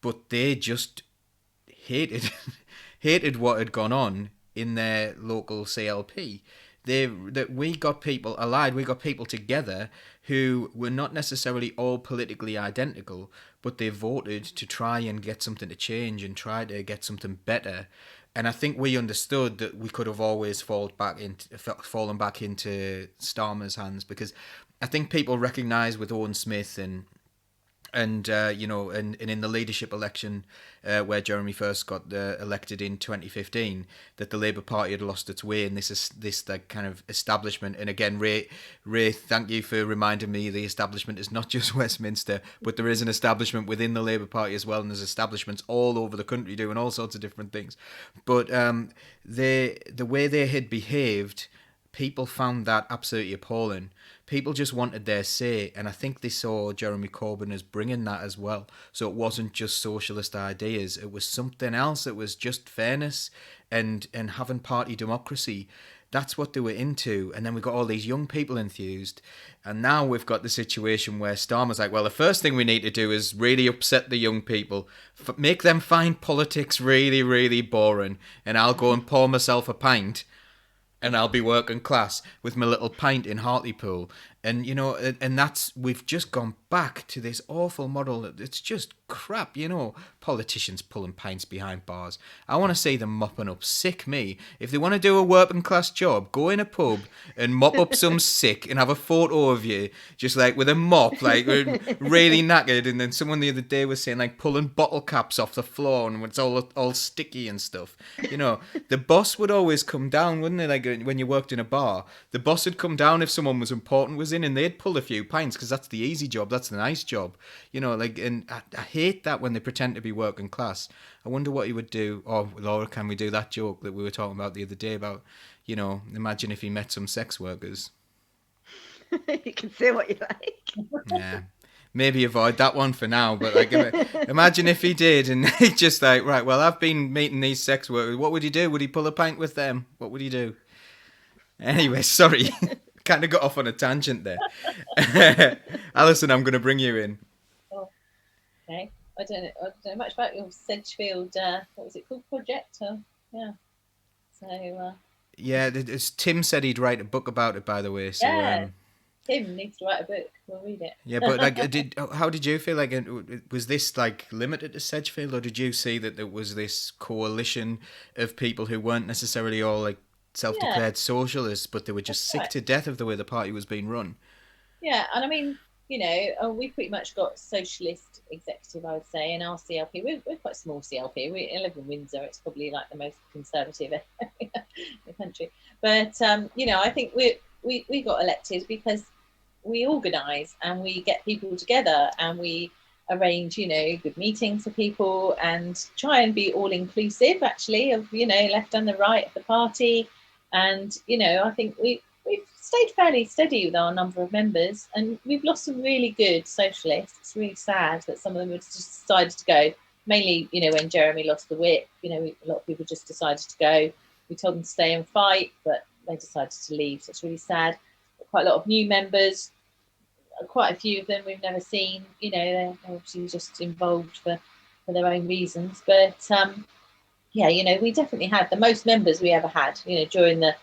but they just hated what had gone on in their local CLP. We got people allied, we got people together who were not necessarily all politically identical, but they voted to try and get something to change and try to get something better. And I think we understood that we could have always fallen back into Starmer's hands, because I think people recognise with Owen Smith and And and in the leadership election where Jeremy first got elected in 2015, that the Labour Party had lost its way, and this like kind of establishment. And again, Ray, thank you for reminding me the establishment is not just Westminster, but there is an establishment within the Labour Party as well, and there's establishments all over the country doing all sorts of different things. But the way they had behaved, people found that absolutely appalling. People just wanted their say, and I think they saw Jeremy Corbyn as bringing that as well. So it wasn't just socialist ideas, it was something else. It was just fairness and having party democracy. That's what they were into. And then we got all these young people enthused, and now we've got the situation where Starmer's like, well, the first thing we need to do is really upset the young people, make them find politics really, really boring, and I'll go and pour myself a pint, and I'll be working class with my little pint in Hartlepool. And, and we've just gone back to this awful model. It's just crap, politicians pulling pints behind bars. I want to see them mopping up. Sick me. If they want to do a working class job, go in a pub and mop up some sick and have a photo of you just like with a mop, like really knackered. And then someone the other day was saying like pulling bottle caps off the floor and it's all sticky and stuff. The boss would always come down, wouldn't they? Like when you worked in a bar, the boss would come down if someone was important was in, and they'd pull a few pints because that's the easy job, that's the nice job, and I hate that when they pretend to be working class. I wonder what he would do. Oh, Laura, can we do that joke that we were talking about the other day about, imagine if he met some sex workers. You can say what you like. Yeah, maybe avoid that one for now, but like imagine if he did and he just like, right, well, I've been meeting these sex workers. What would he do? Would he pull a pint with them? What would he do? Anyway, sorry. Kind of got off on a tangent there. Alison, I'm going to bring you in. Oh, okay. I don't know much about your Sedgefield, what was it called, project? Yeah. So. Yeah, Tim said he'd write a book about it, by the way. So, yeah, Tim needs to write a book. We'll read it. Yeah, but like, how did you feel? Like, was this like limited to Sedgefield, or did you see that there was this coalition of people who weren't necessarily all like self-declared socialists, but they were just sick to death of the way the party was being run? Yeah, and I mean, we pretty much got socialist executive, I would say, in our CLP. We're quite a small CLP. We live in Windsor. It's probably like the most conservative area in the country. But I think we got elected because we organise and we get people together and we arrange, good meetings for people and try and be all inclusive, actually, of left and the right of the party. And I think we've stayed fairly steady with our number of members, and we've lost some really good socialists. It's really sad that some of them have just decided to go. Mainly, when Jeremy lost the whip, a lot of people just decided to go. We told them to stay and fight, but they decided to leave. So it's really sad. Quite a lot of new members, quite a few of them we've never seen. They're obviously just involved for their own reasons. But we definitely had the most members we ever had, during the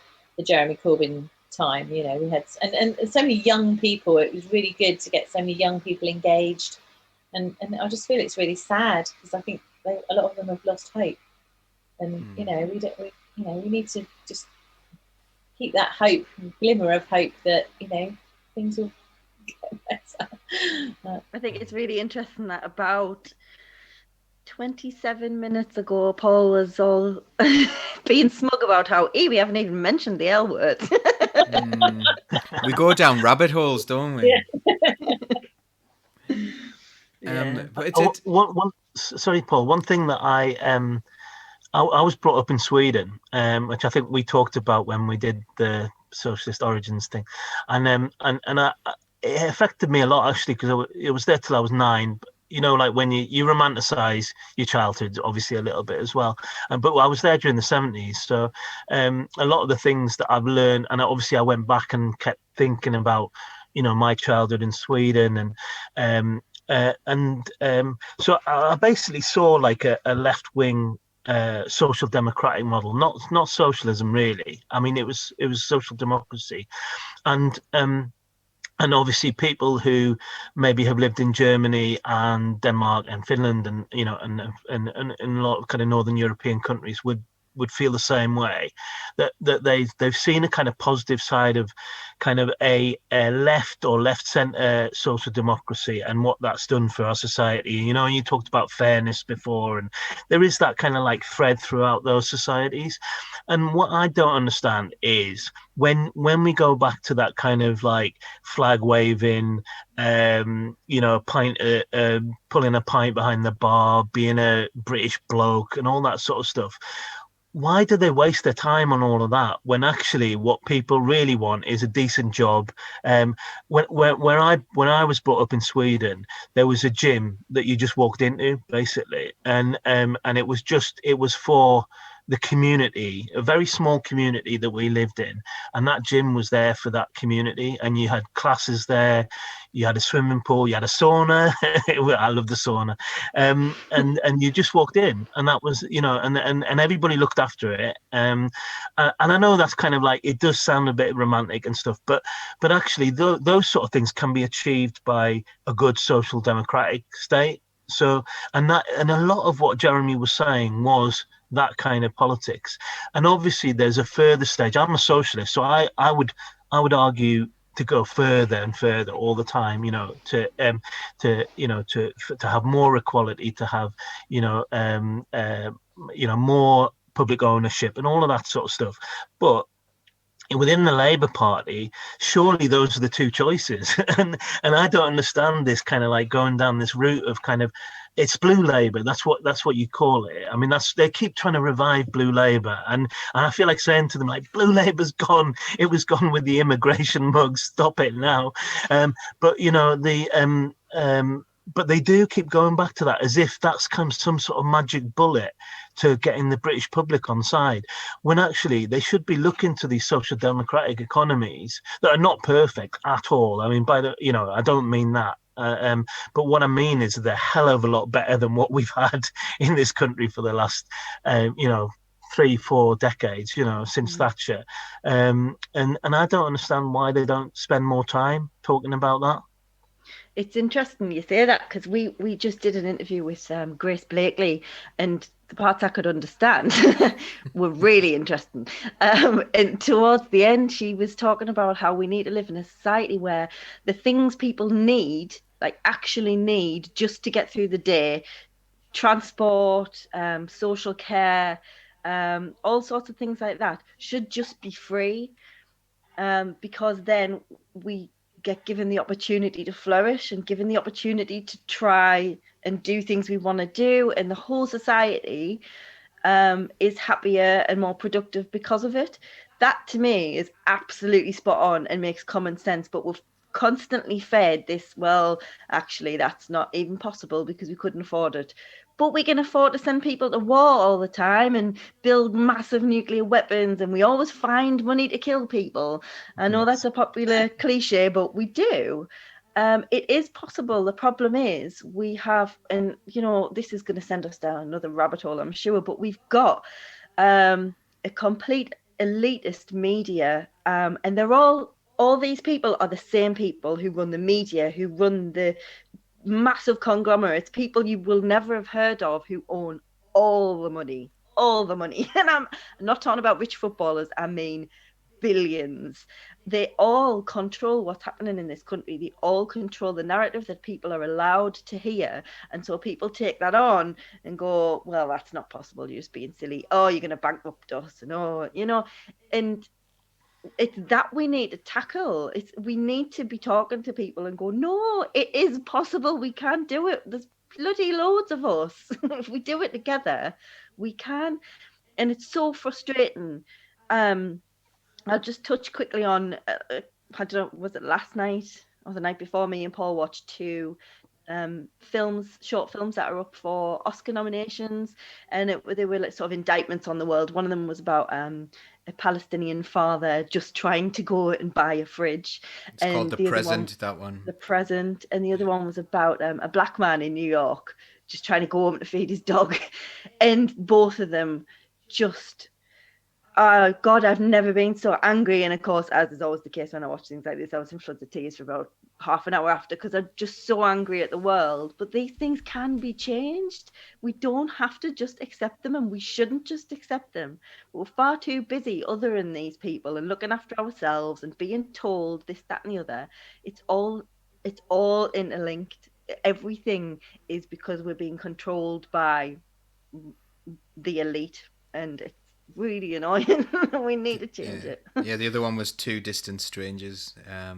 Jeremy Corbyn time. We had and so many young people. It was really good to get so many young people engaged, and I just feel it's really sad because I think a lot of them have lost hope, and we need to just keep that hope, glimmer of hope that things will get better. I think it's really interesting that about 27 minutes ago, Paul was all being smug about how we haven't even mentioned the L word. We go down rabbit holes, don't we? Yeah. But it's sorry, Paul. One thing that I was brought up in Sweden, which I think we talked about when we did the socialist origins thing, and it affected me a lot actually because it was there till I was 9. Like when you romanticize your childhood, obviously a little bit as well. But I was there during the 70s. So a lot of the things that I've learned, and obviously I went back and kept thinking about, my childhood in Sweden. So I basically saw like a left-wing social democratic model, not socialism really. I mean, it was social democracy. And obviously people who maybe have lived in Germany and Denmark and Finland and, and a lot of kind of Northern European countries would would feel the same way, that they've seen a kind of positive side of kind of a left or left centre social democracy and what that's done for our society. You know, and you talked about fairness before, and there is that kind of like thread throughout those societies. And what I don't understand is when we go back to that kind of like flag waving, you know, pulling a pint behind the bar, being a British bloke and all that sort of stuff. Why do they waste their time on all of that when actually what people really want is a decent job? When I was brought up in Sweden, there was a gym that you just walked into basically, and it was for the community, a very small community that we lived in, and that gym was there for that community. And you had classes there, you had a swimming pool, you had a sauna. I love the sauna, and you just walked in, and that was, you know, and everybody looked after it. And I know that's kind of like, it does sound a bit romantic and stuff, but actually those sort of things can be achieved by a good social democratic state. So, and a lot of what Jeremy was saying was that kind of politics. And obviously there's a further stage. I'm a socialist, so I would argue to go further and further all the time, you know, to have more equality, to have, you know, more public ownership and all of that sort of stuff. But within the Labour Party, surely those are the two choices. and I don't understand this kind of like going down this route of kind of, it's blue Labour. That's what you call it. I mean, they keep trying to revive blue Labour, and I feel like saying to them, like, blue Labour's gone. It was gone with the immigration mug. Stop it now. But you know, but they do keep going back to that as if that's kind of some sort of magic bullet to getting the British public on side, when actually they should be looking to these social democratic economies that are not perfect at all. I mean, I don't mean that. But what I mean is they're a hell of a lot better than what we've had in this country for the last, 3-4 decades, you know, since Thatcher. And I don't understand why they don't spend more time talking about that. It's interesting you say that, because we just did an interview with Grace Blakely, and the parts I could understand were really interesting. And towards the end, she was talking about how we need to live in a society where the things people need, like actually need just to get through the day, transport, social care, all sorts of things like that, should just be free, because then we get given the opportunity to flourish and given the opportunity to try and do things we want to do, and the whole society is happier and more productive because of it. That to me is absolutely spot on and makes common sense, but we've constantly fed this, well, actually that's not even possible because we couldn't afford it. But we can afford to send people to war all the time and build massive nuclear weapons, and we always find money to kill people. I know that's a popular cliche, but we do. It is possible. The problem is we have, and you know, this is going to send us down another rabbit hole, I'm sure, but we've got a complete elitist media, and they're all these people are the same people who run the media, who run the massive conglomerates, people you will never have heard of, who own all the money. And I'm not talking about rich footballers, I mean billions. They all control what's happening in this country. They all control the narrative that people are allowed to hear. And so people take that on and go, well, that's not possible, you're just being silly. Oh, you're going to bankrupt us. And oh, you know, and it's that we need to tackle. We need to be talking to people and go, no, it is possible. We can do it. There's bloody loads of us. If we do it together, we can. And it's so frustrating. I'll just touch quickly on, I don't know, was it last night or the night before? Me and Paul watched 2 short films that are up for Oscar nominations, and they were like sort of indictments on the world. One of them was about a Palestinian father just trying to go and buy a fridge. It's called The Present, that one. The Present. And the other one was about a black man in New York just trying to go home to feed his dog. And both of them just Oh God, I've never been so angry. And of course, as is always the case when I watch things like this, I was in floods of tears for about half an hour after because I'm just so angry at the world. But these things can be changed. We don't have to just accept them, and we shouldn't just accept them. But we're far too busy othering these people and looking after ourselves and being told this, that, and the other. It's all interlinked. Everything is because we're being controlled by the elite, and it's really annoying. We need to change it. Yeah, the other one was Two Distant Strangers. Yeah.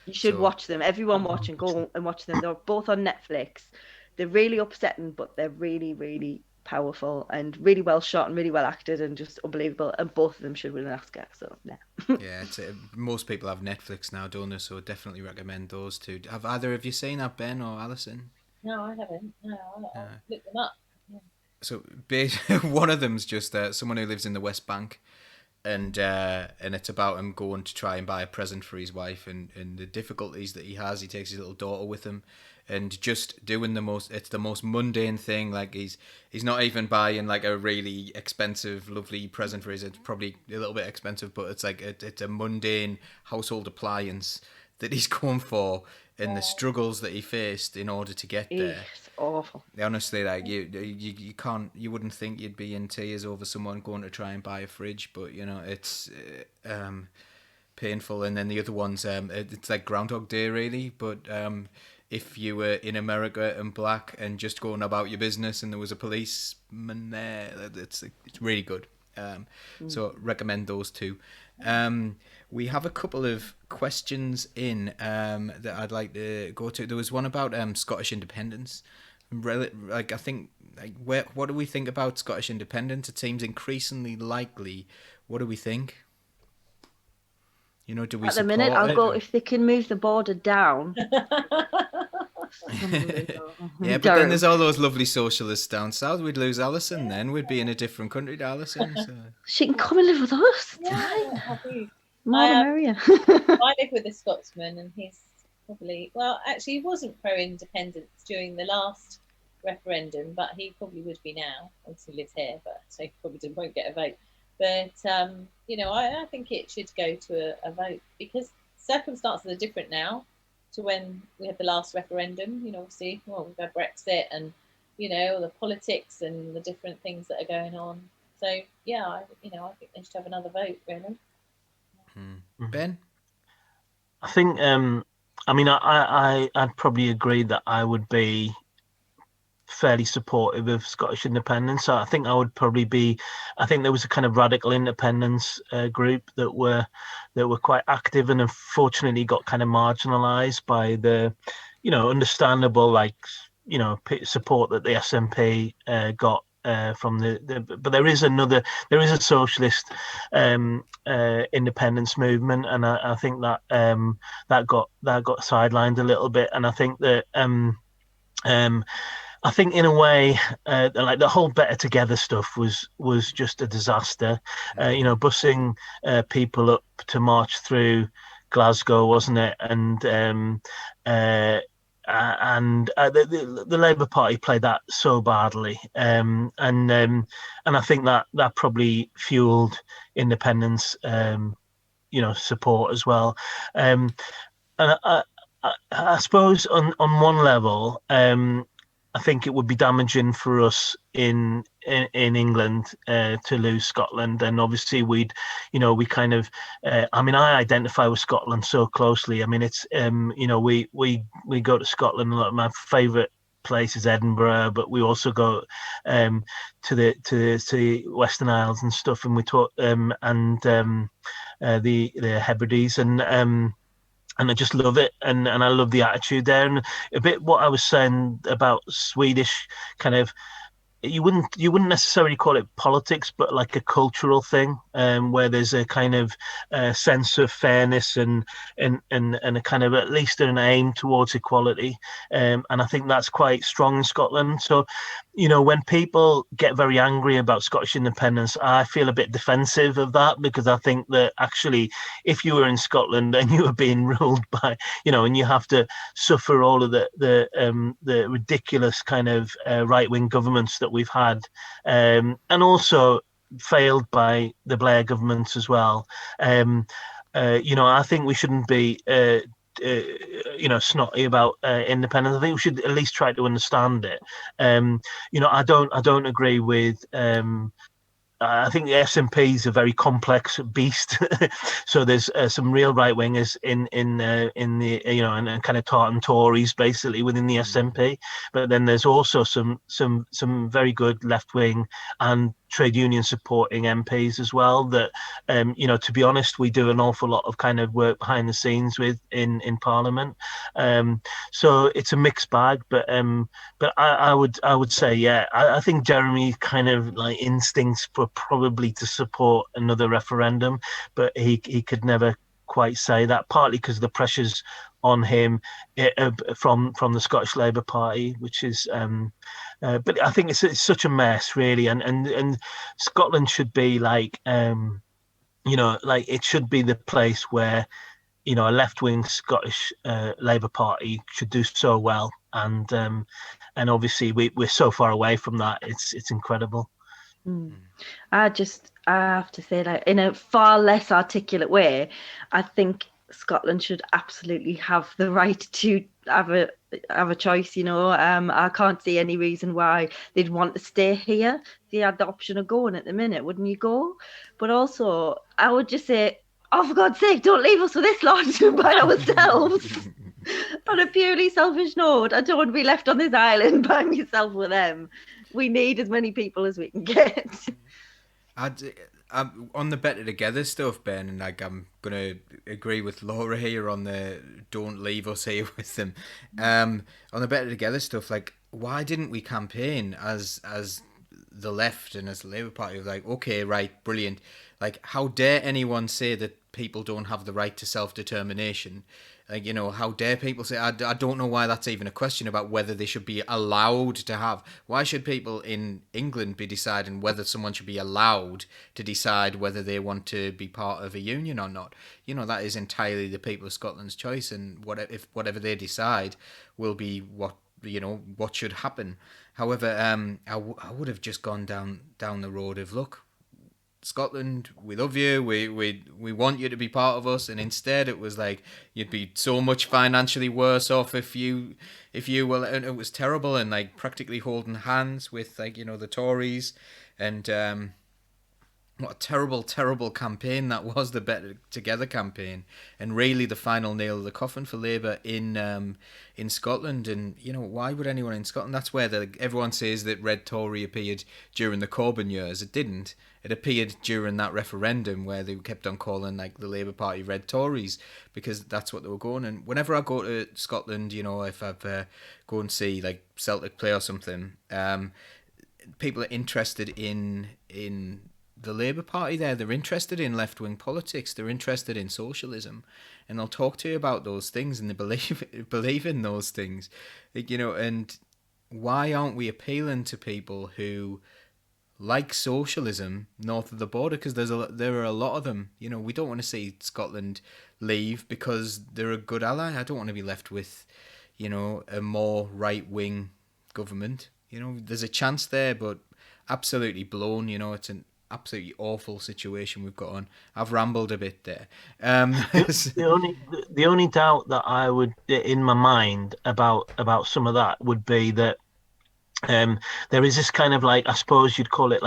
You should So- watch them. Everyone watch and go and watch them. They're both on Netflix. They're really upsetting, but they're really, really powerful and really well shot and really well acted and just unbelievable. And both of them should win an Oscar. So yeah. Yeah, most people have Netflix now, don't they? So definitely recommend those two. Have either of you seen that, Ben or Alison? No, I haven't. No, I'll look them up. So one of them's just someone who lives in the West Bank, and it's about him going to try and buy a present for his wife, and the difficulties that he has. He takes his little daughter with him, and just doing it's the most mundane thing. Like he's not even buying like a really expensive, lovely present for his. It's probably a little bit expensive, but it's like it's a mundane household appliance that he's going for, and the struggles that he faced in order to get there. It's awful. Honestly, like you can't, you wouldn't think you'd be in tears over someone going to try and buy a fridge, but you know it's painful. And then the other one's it's like Groundhog Day really, but if you were in America and black and just going about your business and there was a policeman there, it's really good. So recommend those two. We have a couple of questions in that I'd like to go to. There was one about Scottish independence. Like I think, what do we think about Scottish independence? It seems increasingly likely. What do we think? You know, do we At the support minute, I'll it, go or- if they can move the border down. Yeah, but then there's all those lovely socialists down south. We'd lose Alison then. We'd be in a different country to Alison. So. She can come and live with us. Yeah, I do. More the merrier. I live with a Scotsman, and he's probably actually he wasn't pro-independence during the last referendum, but he probably would be now. Obviously, he lives here, but so he probably won't get a vote. But you know, I think it should go to a vote because circumstances are different now to when we had the last referendum. You know, obviously, we've had Brexit and you know the politics and the different things that are going on. So yeah, I think they should have another vote really. Ben? I think, I mean, I'd probably agree that I would be fairly supportive of Scottish independence. So I think I would probably be. I think there was a kind of radical independence group that were quite active and unfortunately got kind of marginalised by the, you know, understandable support that the SNP got. From but there is a socialist independence movement, and I think that that got sidelined a little bit, and I think that I think in a way like the whole Better Together stuff was just a disaster. You know, busing people up to march through Glasgow, wasn't it? And the Labour Party played that so badly, and I think that probably fueled independence, you know, support as well. And I suppose on one level, I think it would be damaging for us in England to lose Scotland, and obviously we kind of I mean, I identify with Scotland so closely. I mean, it's you know, we go to Scotland a lot. My favourite place is Edinburgh, but we also go to the Western Isles and stuff, and we talk and the Hebrides and I just love it, and I love the attitude there, and a bit what I was saying about Swedish kind of. You wouldn't necessarily call it politics, but like a cultural thing, where there's a kind of sense of fairness and a kind of at least an aim towards equality, and I think that's quite strong in Scotland. So, you know, when people get very angry about Scottish independence, I feel a bit defensive of that, because I think that actually, if you were in Scotland and you were being ruled by, you know, and you have to suffer all of the ridiculous kind of right-wing governments that we've had, and also, failed by the Blair government as well. I think we shouldn't be snotty about independence. I think we should at least try to understand it. I don't agree with. I think the SNP is a very complex beast. So there's some real right wingers in the and kind of Tartan Tories basically within the SNP, but then there's also some very good left wing and trade union supporting MPs as well. That to be honest, we do an awful lot of kind of work behind the scenes with in Parliament. So it's a mixed bag, but I would say I think Jeremy kind of like instincts for probably to support another referendum, but he could never quite say that, partly because the pressures on him from the Scottish Labour Party, which is but I think it's such a mess really, and Scotland should be like like it should be the place where a left-wing Scottish Labour Party should do so well, and obviously we're so far away from that. It's incredible. I have to say that in a far less articulate way, I think Scotland should absolutely have the right to have a choice. I can't see any reason why they'd want to stay here. They had the option of going at the minute, wouldn't you go? But also, I would just say, oh, for God's sake, don't leave us with this lot by ourselves. On a purely selfish note, I don't want to be left on this island by myself with them. We need as many people as we can get. I'm on the Better Together stuff, Ben, and I'm gonna agree with Laura here on the don't leave us here with them. On the Better Together stuff, like, why didn't we campaign as the left and as the Labour Party? Like, okay, right, brilliant. Like, how dare anyone say that people don't have the right to self-determination? Like, how dare people say, I don't know why that's even a question about whether they should be allowed to have. Why should people in England be deciding whether someone should be allowed to decide whether they want to be part of a union or not? That is entirely the people of Scotland's choice, and whatever they decide will be what should happen. However, I would have just gone down the road of, look, Scotland, we love you, we want you to be part of us, and instead it was like you'd be so much financially worse off if you were, and it was terrible, and like practically holding hands with the Tories, and what a terrible campaign that was, the Better Together campaign, and really the final nail of the coffin for Labour in Scotland. And why would anyone in Scotland? That's where everyone says that Red Tory appeared during the Corbyn years. It didn't. It appeared during that referendum where they kept on calling the Labour Party Red Tories, because that's what they were going. And whenever I go to Scotland, if I go and see Celtic play or something, people are interested in the Labour Party there. They're interested in left-wing politics. They're interested in socialism, and they'll talk to you about those things, and they believe in those things, and why aren't we appealing to people who like socialism north of the border? Because there are a lot of them. We don't want to see Scotland leave because they're a good ally. I don't want to be left with a more right-wing government. There's a chance there, but absolutely blown. It's an absolutely awful situation we've got on. I've rambled a bit there. The only doubt that I would, in my mind, about some of that would be that there is this kind of I suppose you'd call it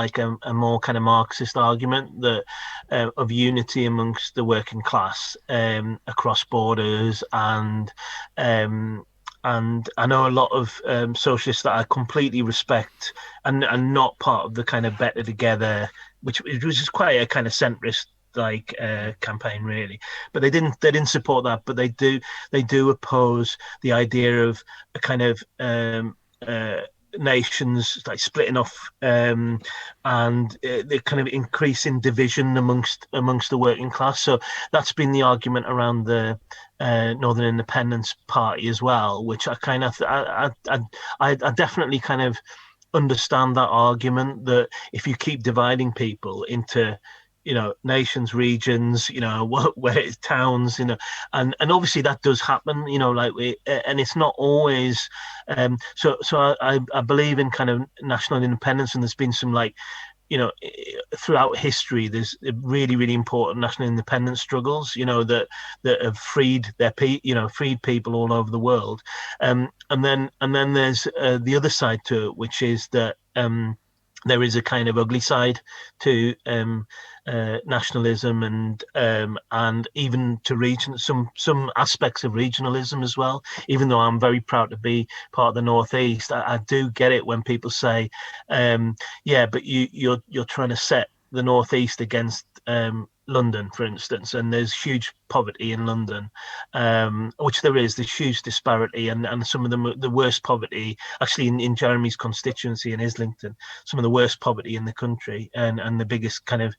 a more kind of Marxist argument that of unity amongst the working class across borders, and I know a lot of socialists that I completely respect and not part of the kind of Better Together, which is quite a kind of centrist campaign really, but they didn't support that, but they do oppose the idea of a kind of nations splitting off, and the kind of increasing division amongst the working class. So that's been the argument around the Northern Independence Party as well, which I definitely kind of understand that argument, that if you keep dividing people into nations, regions, where it's towns, and obviously that does happen, and it's not always, so I believe in kind of national independence, and there's been some throughout history, there's really, really important national independence struggles, that have freed freed people all over the world. And then there's the other side to it, which is that there is a kind of ugly side to nationalism and even to some aspects of regionalism as well. Even though I'm very proud to be part of the Northeast, I do get it when people say, yeah, but you're trying to set the Northeast against London, for instance, and there's huge poverty in London, which there is. There's huge disparity, and some of the worst poverty, actually, in Jeremy's constituency in Islington, some of the worst poverty in the country, and the biggest kind of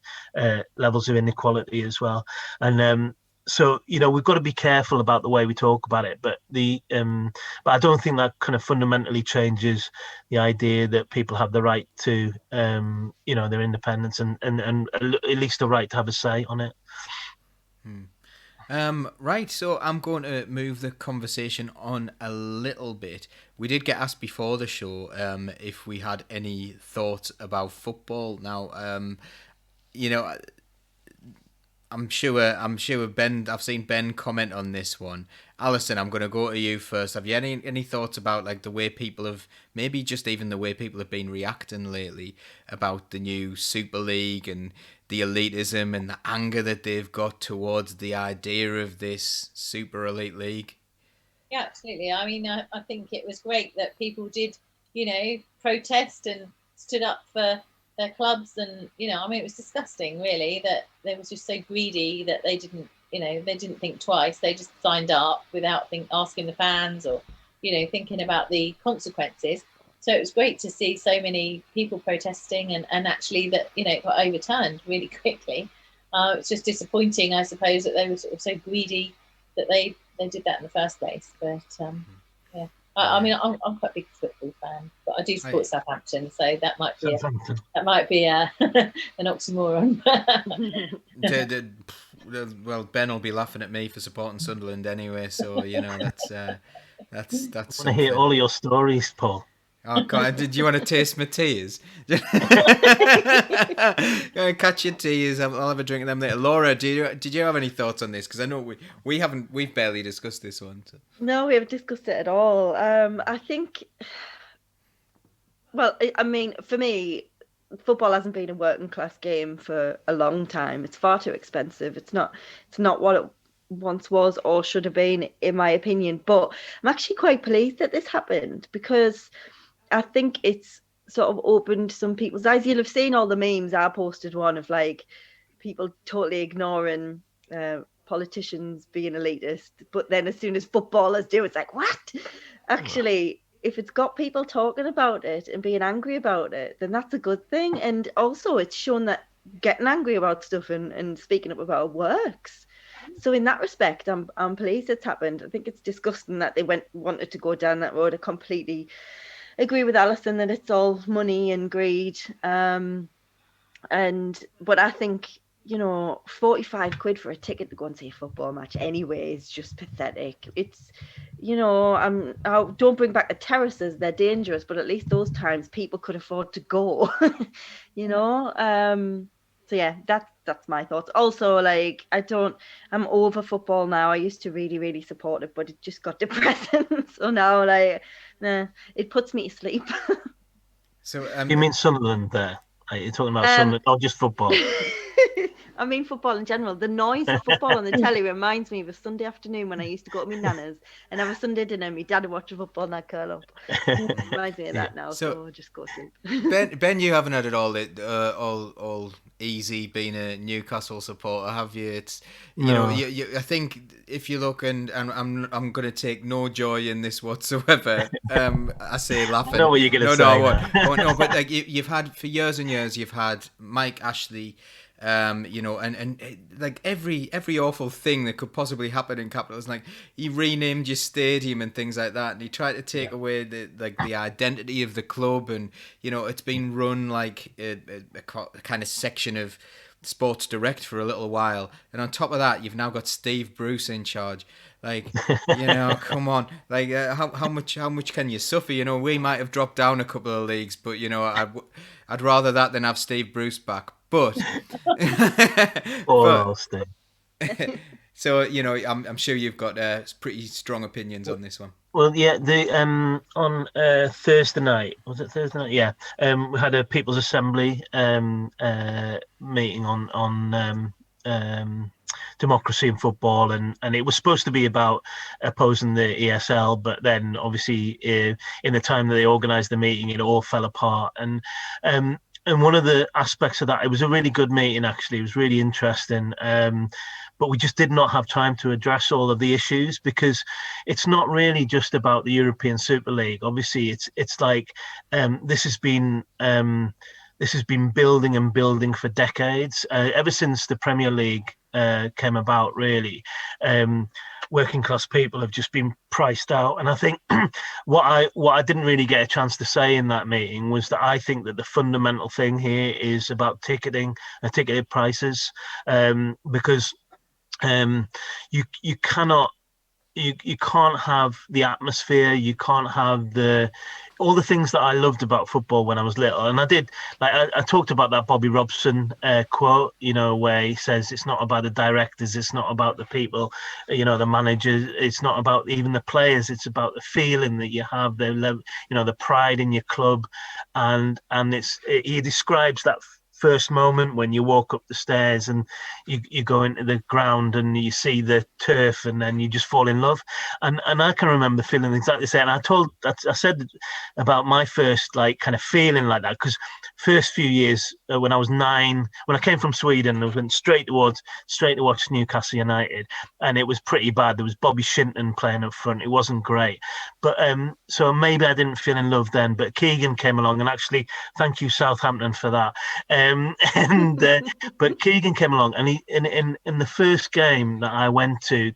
levels of inequality as well. And so we've got to be careful about the way we talk about it, but but I don't think that kind of fundamentally changes the idea that people have the right to their independence and at least the right to have a say on it. Right, so I'm going to move the conversation on a little bit. We did get asked before the show if we had any thoughts about football. Now, I'm sure Ben. I've seen Ben comment on this one. Alison, I'm going to go to you first. Have you any thoughts about like the way people have, maybe just even the way people have been reacting lately about the new Super League and the elitism and the anger that they've got towards the idea of this Super Elite League? Yeah, absolutely. I mean, I think it was great that people did, protest and stood up for their clubs, and I mean, it was disgusting, really, that they was just so greedy that they didn't think twice. They just signed up without asking the fans or thinking about the consequences. So it was great to see so many people protesting and actually that it got overturned really quickly. It's just disappointing, I suppose, that they were sort of so greedy that they did that in the first place. But yeah. I mean, I'm quite a big football fan, but I do support Southampton, so that might be an oxymoron. Well, Ben will be laughing at me for supporting Sunderland anyway, so that's. I want to hear all of your stories, Paul. Oh God! Did you want to taste my tears? Catch your tears. I'll have a drink of them later. Laura, did you have any thoughts on this? Because I know we've barely discussed this one. So. No, we haven't discussed it at all. I think. Well, I mean, for me, football hasn't been a working class game for a long time. It's far too expensive. It's not what it once was or should have been, in my opinion. But I'm actually quite pleased that this happened because I think it's sort of opened some people's eyes. You'll have seen all the memes. I posted one of like people totally ignoring politicians being elitist, but then as soon as footballers do, it's like, what? Actually, if it's got people talking about it and being angry about it, then that's a good thing. And also it's shown that getting angry about stuff and speaking up about it works. So in that respect, I'm pleased it's happened. I think it's disgusting that they wanted to go down that road. I completely agree with Alison that it's all money and greed. But I think, 45 quid for a ticket to go and see a football match anyway is just pathetic. It's, don't bring back the terraces, they're dangerous, but at least those times people could afford to go, So yeah, that's my thoughts. Also, like, I'm over football now. I used to really, really support it, but it just got depressing. So now, like, nah, it puts me to sleep. So you mean Sunderland there? You're talking about Sunderland, not just football. I mean football in general. The noise of football on the telly reminds me of a Sunday afternoon when I used to go to my nana's and have a Sunday dinner and my dad would watch the football and I'd curl up. It reminds me of that now, so just go sleep. Ben, you haven't had it all easy being a Newcastle supporter, have you? It's I think if you look and I'm going to take no joy in this whatsoever. I say laughing. I know what you're going to say. No, but like you've had for years and years, you've had Mike Ashley. And like every awful thing that could possibly happen in Capital is like he renamed your stadium and things like that, and he tried to take away the identity of the club, and it's been run like a kind of section of Sports Direct for a little while, and on top of that, you've now got Steve Bruce in charge. Like, come on. Like, how much can you suffer? We might have dropped down a couple of leagues, but I'd rather that than have Steve Bruce back. But, Steve. So I'm sure you've got pretty strong opinions on this one. Well, yeah, on Thursday night, was it Thursday night? Yeah, we had a People's Assembly meeting on democracy in football, and it was supposed to be about opposing the ESL, but then obviously in the time that they organised the meeting, it all fell apart. And one of the aspects of that, it was a really good meeting actually. It was really interesting. But we just did not have time to address all of the issues, because it's not really just about the European Super League. Obviously, it's like this has been building and building for decades, ever since the Premier League came about. Really, working class people have just been priced out. And I think what I didn't really get a chance to say in that meeting was that I think that the fundamental thing here is about ticketing and ticketed prices, because you can't have the atmosphere, you can't have all the things that I loved about football when I was little. And I talked about that Bobby Robson quote, where he says it's not about the directors, it's not about the people, the managers, it's not about even the players, it's about the feeling that you have, the pride in your club. And he describes that first moment when you walk up the stairs and you go into the ground and you see the turf, and then you just fall in love. And I can remember feeling exactly the same. I said about my first kind of feeling like that, because first few years when I was 9, when I came from Sweden, I went straight to watch Newcastle United, and it was pretty bad. There was Bobby Shinton playing up front. It wasn't great, but so maybe I didn't feel in love then. But Keegan came along, and actually, thank you Southampton for that. But Keegan came along, and he in the first game that I went to,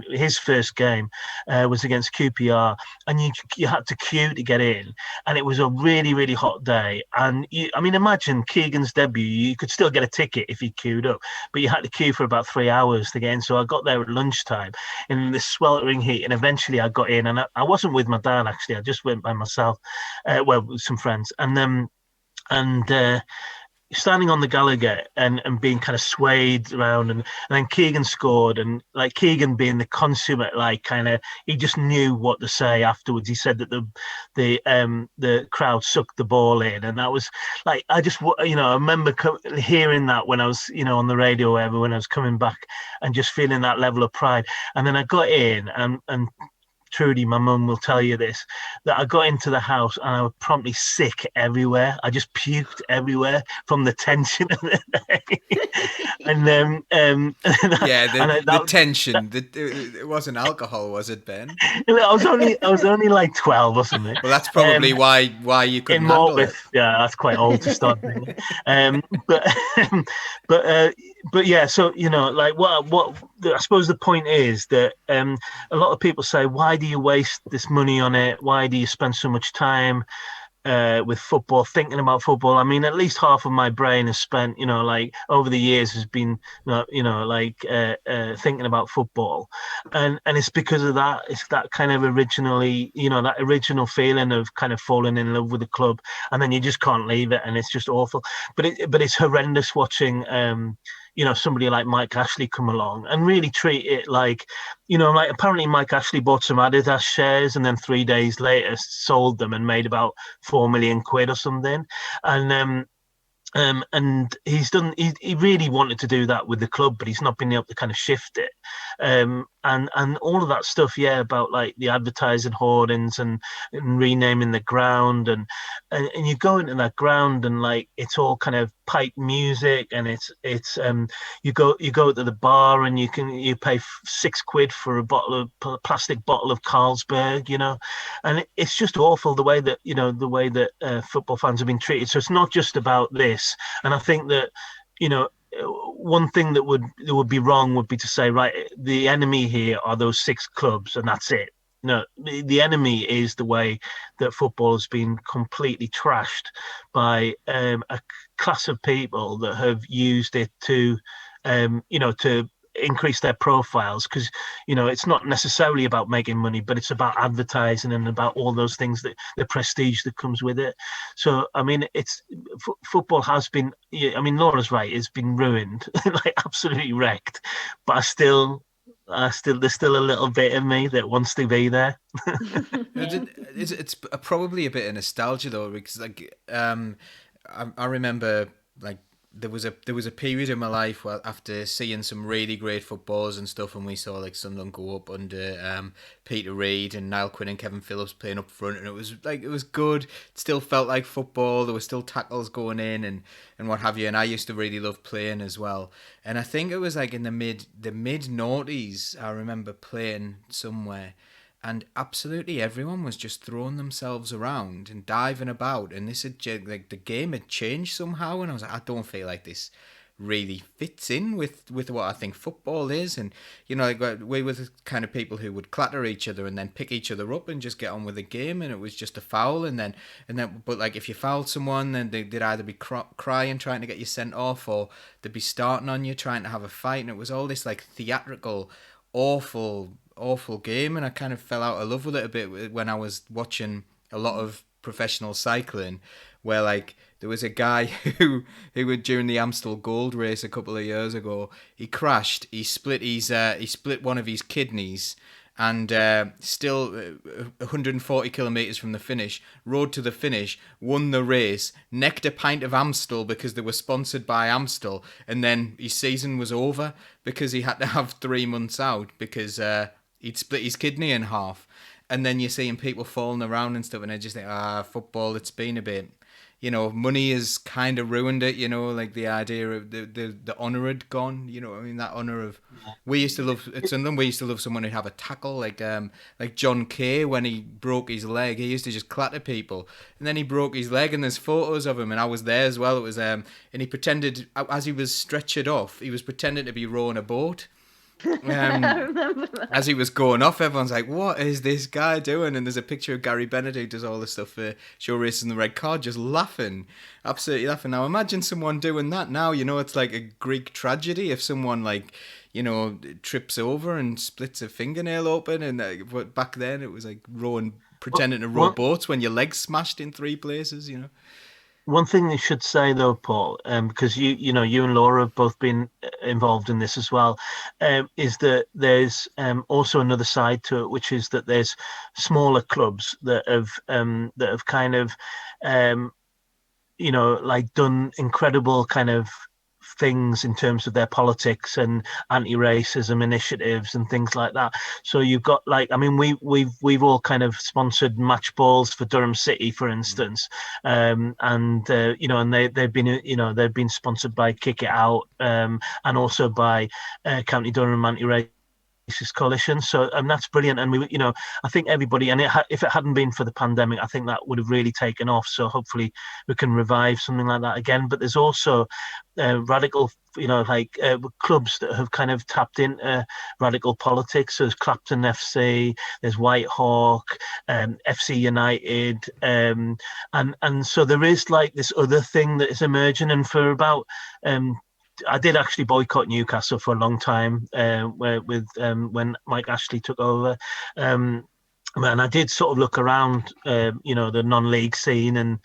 his first game was against QPR, and you had to queue to get in, and it was a really, really hot day. And imagine Keegan's debut. You could still get a ticket if you queued up, but you had to queue for about 3 hours to get in. So I got there at lunchtime in the sweltering heat, and eventually I got in. And I wasn't with my dad actually. I just went by myself, with some friends, and standing on the Gallagher and being kind of swayed around, and then Keegan scored, and like Keegan being the consummate, he just knew what to say afterwards. He said that the crowd sucked the ball in, and that was like, I remember hearing that when I was on the radio or whatever, when I was coming back, and just feeling that level of pride. And then I got in, and Trudy, my mum, will tell you this, that I got into the house and I was promptly sick everywhere. I just puked everywhere from the tension of the day. And the tension. It wasn't alcohol, was it, Ben? I was only like 12 or something. Well, that's probably why you couldn't handle it. Yeah, that's quite old to start doing. But yeah, so what I suppose the point is that a lot of people say, why do you waste this money on it? Why do you spend so much time with football, thinking about football? I mean, at least half of my brain is spent, over the years has been, thinking about football, and it's because of that. It's that kind of that original feeling of kind of falling in love with the club, and then you just can't leave it, and it's just awful. But it's horrendous watching somebody like Mike Ashley come along and really treat it like, apparently Mike Ashley bought some Adidas shares and then 3 days later sold them and made about 4 million quid or something. And he's done. He really wanted to do that with the club, but he's not been able to kind of shift it. And all of that stuff, about like the advertising hoardings and renaming the ground, and you go into that ground and like it's all kind of pipe music, and it's you go to the bar and you pay £6 for a plastic bottle of Carlsberg, and it's just awful the way that football fans have been treated. So it's not just about this. And I think that, one thing that would be wrong would be to say, right, the enemy here are those 6 clubs and that's it. no, the enemy is the way that football has been completely trashed by a class of people that have used it to, to increase their profiles, because it's not necessarily about making money, but it's about advertising and about all those things, that the prestige that comes with it. So I mean, football has been, I mean, Laura's right, it's been ruined, like absolutely wrecked, but there's still a little bit of me that wants to be there. It's probably a bit of nostalgia though, because like I remember like there was a period in my life where after seeing some really great footballers and stuff, and we saw like Sunderland go up under Peter Reid and Niall Quinn and Kevin Phillips playing up front, and it was good. It still felt like football. There were still tackles going in and what have you. And I used to really love playing as well. And I think it was like in the mid noughties, I remember playing somewhere, and absolutely everyone was just throwing themselves around and diving about, and this had like the game had changed somehow, and I was like, I don't feel like this really fits in with what I think football is. And like we were the kind of people who would clatter each other and then pick each other up and just get on with the game, and it was just a foul, and then but like if you fouled someone, then they'd either be crying trying to get you sent off, or they'd be starting on you trying to have a fight, and it was all this like theatrical, awful game. And I kind of fell out of love with it a bit when I was watching a lot of professional cycling, where like there was a guy who would, during the Amstel Gold Race a couple of years ago, he crashed, he split one of his kidneys, and still 140 kilometres from the finish, rode to the finish, won the race, necked a pint of Amstel because they were sponsored by Amstel, and then his season was over because he had to have 3 months out because he'd split his kidney in half. And then you're seeing people falling around and stuff, and I just think, football, it's been a bit, money has kind of ruined it, like the idea of the honour had gone, I mean, that honour of, we used to love, at Sunderland, we used to love someone who'd have a tackle, like John Kay, when he broke his leg, he used to just clatter people, and then he broke his leg, and there's photos of him, and I was there as well, it was, and he pretended, as he was stretchered off, he was pretending to be rowing a boat. I remember that. As he was going off, everyone's like, what is this guy doing? And there's a picture of Gary Bennett who does all this stuff for Show Races in the Red Card, just laughing, absolutely laughing. Now imagine someone doing that now, it's like a Greek tragedy if someone like, trips over and splits a fingernail open, and but back then it was like pretending to row boats when your leg's smashed in 3 places, One thing you should say though, Paul, because you and Laura have both been involved in this as well, is that there's also another side to it, which is that there's smaller clubs that have kind of like done incredible kind of things in terms of their politics and anti-racism initiatives and things like that. So you've got like, I mean, we've all kind of sponsored match balls for Durham City, for instance, and they've been sponsored by Kick It Out, and also by County Durham Anti-Racist Coalition. So that's brilliant, and we, I think everybody, and if it hadn't been for the pandemic, I think that would have really taken off. So hopefully we can revive something like that again. But there's also radical, clubs that have kind of tapped into radical politics. So there's Clapton FC, there's White Hawk, FC United, and so there is like this other thing that is emerging. And for about I did actually boycott Newcastle for a long time, when Mike Ashley took over. And I did sort of look around, the non-league scene, and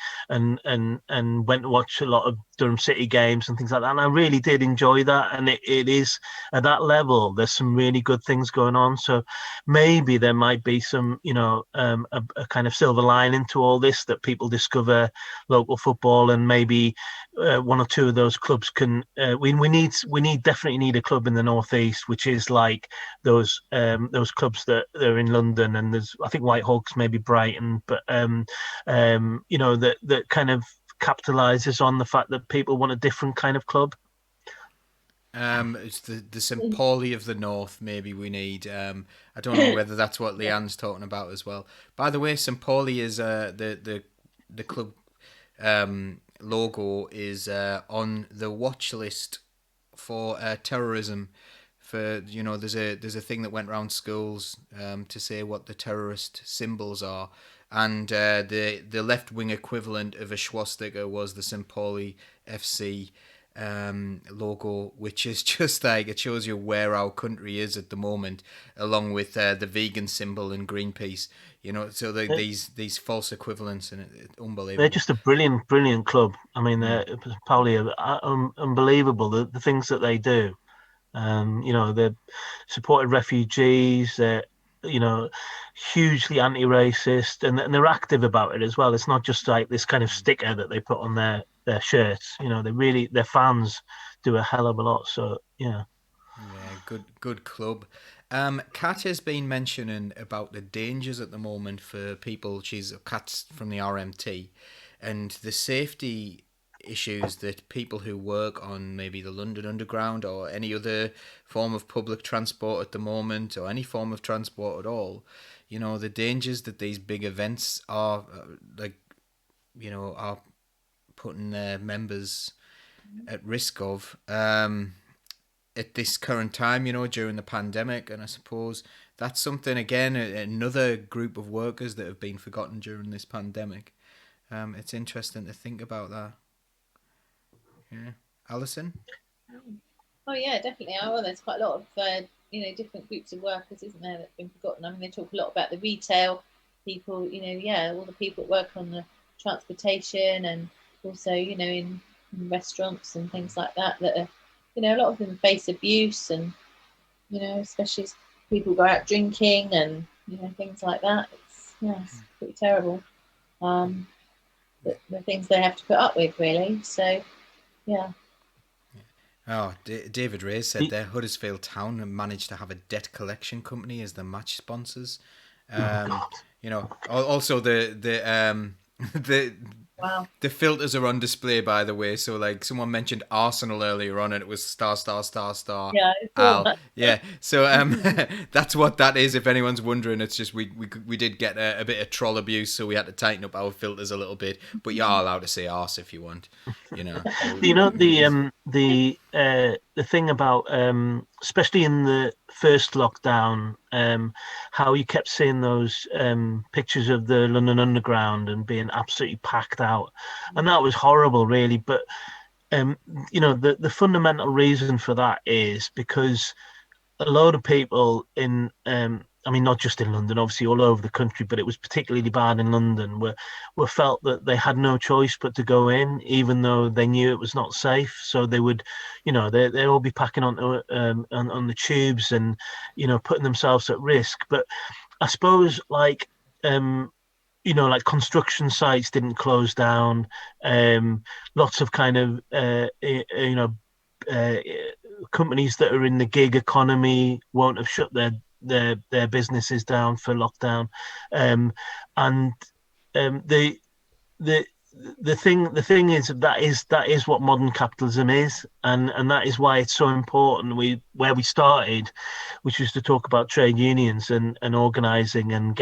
went to watch a lot of Durham City games and things like that. And I really did enjoy that. And it is at that level, there's some really good things going on. So maybe there might be some, a kind of silver lining to all this, that people discover local football, and maybe one or two of those clubs can. We definitely need a club in the northeast, which is like those clubs that are in London, and there's, I think, White Hawks, maybe Brighton, but that kind of capitalizes on the fact that people want a different kind of club. It's the St. Pauli of the North, maybe we need. I don't know whether that's what Leanne's talking about as well. By the way, St. Pauli is the club logo is on the watch list for terrorism for there's a thing that went around schools to say what the terrorist symbols are, and the left wing equivalent of a swastika was the St. Pauli FC logo, which is just like, it shows you where our country is at the moment, along with the vegan symbol and Greenpeace. So these false equivalents, and it's unbelievable. They're just a brilliant club. I mean, Pauli are unbelievable. The things that they do. They're supported refugees. They're hugely anti-racist, and they're active about it as well. It's not just like this kind of sticker that they put on their shirts. Their fans do a hell of a lot. So yeah. Yeah, good club. Kat has been mentioning about the dangers at the moment for people. Kat's from the RMT, and the safety issues that people who work on maybe the London Underground or any other form of public transport at the moment, or any form of transport at all, the dangers that these big events are are putting their members at risk of at this current time, during the pandemic. And I suppose that's something, again, another group of workers that have been forgotten during this pandemic. It's interesting to think about that. Yeah, Alison? Oh yeah, definitely. Well, there's quite a lot of different groups of workers, isn't there, that've been forgotten. I mean, they talk a lot about the retail people, all the people that work on the transportation, and also in restaurants and things like that are, a lot of them face abuse, and especially as people go out drinking and things like that. It's pretty terrible. The things they have to put up with, really. So yeah. Oh, David Ray said there Huddersfield Town managed to have a debt collection company as the match sponsors. Also the wow. The filters are on display, by the way. So, like, someone mentioned Arsenal earlier on, and it was star. Yeah, yeah. So that's what that is. If anyone's wondering, it's just we did get a bit of troll abuse, so we had to tighten up our filters a little bit. But you are allowed to say arse if you want. The thing about especially in the first lockdown, how you kept seeing those pictures of the London Underground and being absolutely packed out, and that was horrible, really. But the fundamental reason for that is because a load of people in not just in London, obviously all over the country, but it was particularly bad in London, were felt that they had no choice but to go in, even though they knew it was not safe. So they would, they all be packing on the tubes and, putting themselves at risk. But I suppose like construction sites didn't close down. Lots of kind of, companies that are in the gig economy won't have shut their businesses down for lockdown, and the thing is that is what modern capitalism is, and that is why it's so important. Where we started, which was to talk about trade unions and organizing and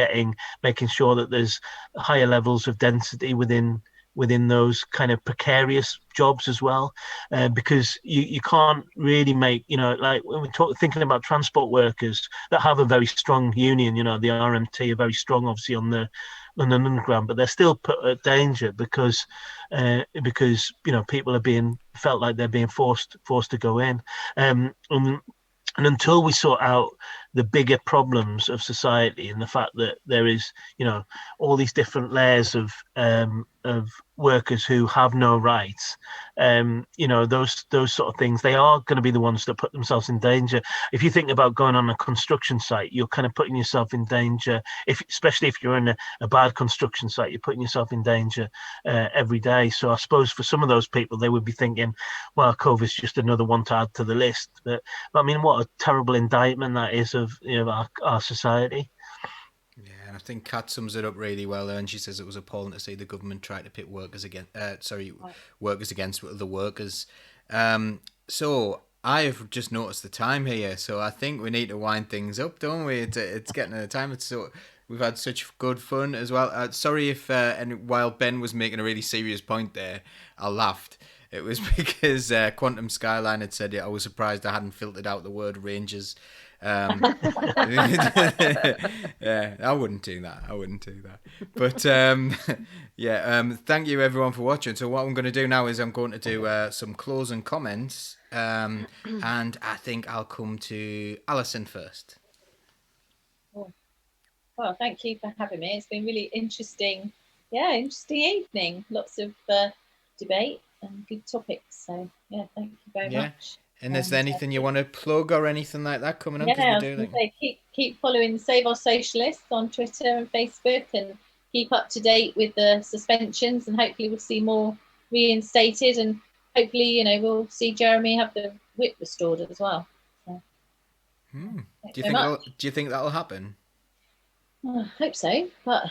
making sure that there's higher levels of density within those kind of precarious jobs as well, because you can't really make, like when we're thinking about transport workers that have a very strong union, the RMT are very strong, obviously, on the London Underground, but they're still put at danger because people are felt like they're being forced to go in. And until we sort out the bigger problems of society and the fact that there is, all these different layers of workers who have no rights, those sort of things, they are going to be the ones that put themselves in danger. If you think about going on a construction site, you're kind of putting yourself in danger. Especially if you're in a bad construction site, you're putting yourself in danger every day. So I suppose for some of those people, they would be thinking, well, COVID's just another one to add to the list. But I mean, what a terrible indictment that is of our society. Yeah, and I think Kat sums it up really well there, and she says it was appalling to see the government try to pit workers against the workers. So I have just noticed the time here, so I think we need to wind things up, don't we? It's getting to the time. We've had such good fun as well. Sorry if, and while Ben was making a really serious point there, I laughed. It was because Quantum Skyline had said it. I was surprised I hadn't filtered out the word Rangers. Yeah, I wouldn't do that. But thank you everyone for watching. So what I'm going to do now is I'm going to do some closing comments, and I think I'll come to Alison first. Well, thank you for having me. It's been really interesting. Yeah, interesting evening. Lots of debate and good topics. So yeah, thank you very much. And is there anything you want to plug or anything like that coming up? Yeah, I was going to say, keep following Save Our Socialists on Twitter and Facebook, and keep up to date with the suspensions, and hopefully we'll see more reinstated, and hopefully, we'll see Jeremy have the whip restored as well. So, do you think that'll happen? I hope so, but I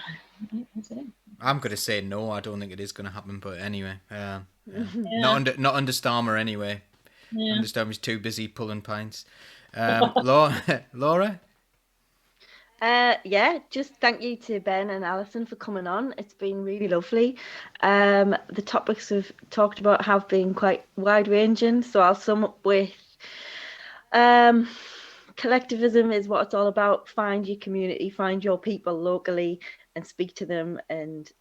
don't know. I'm going to say no. I don't think it is going to happen, but anyway, not under Starmer anyway. I understand he's too busy pulling pints. Laura? Just thank you to Ben and Alison for coming on. It's been really lovely. The topics we've talked about have been quite wide-ranging, so I'll sum up with collectivism is what it's all about. Find your community, find your people locally, and speak to them, and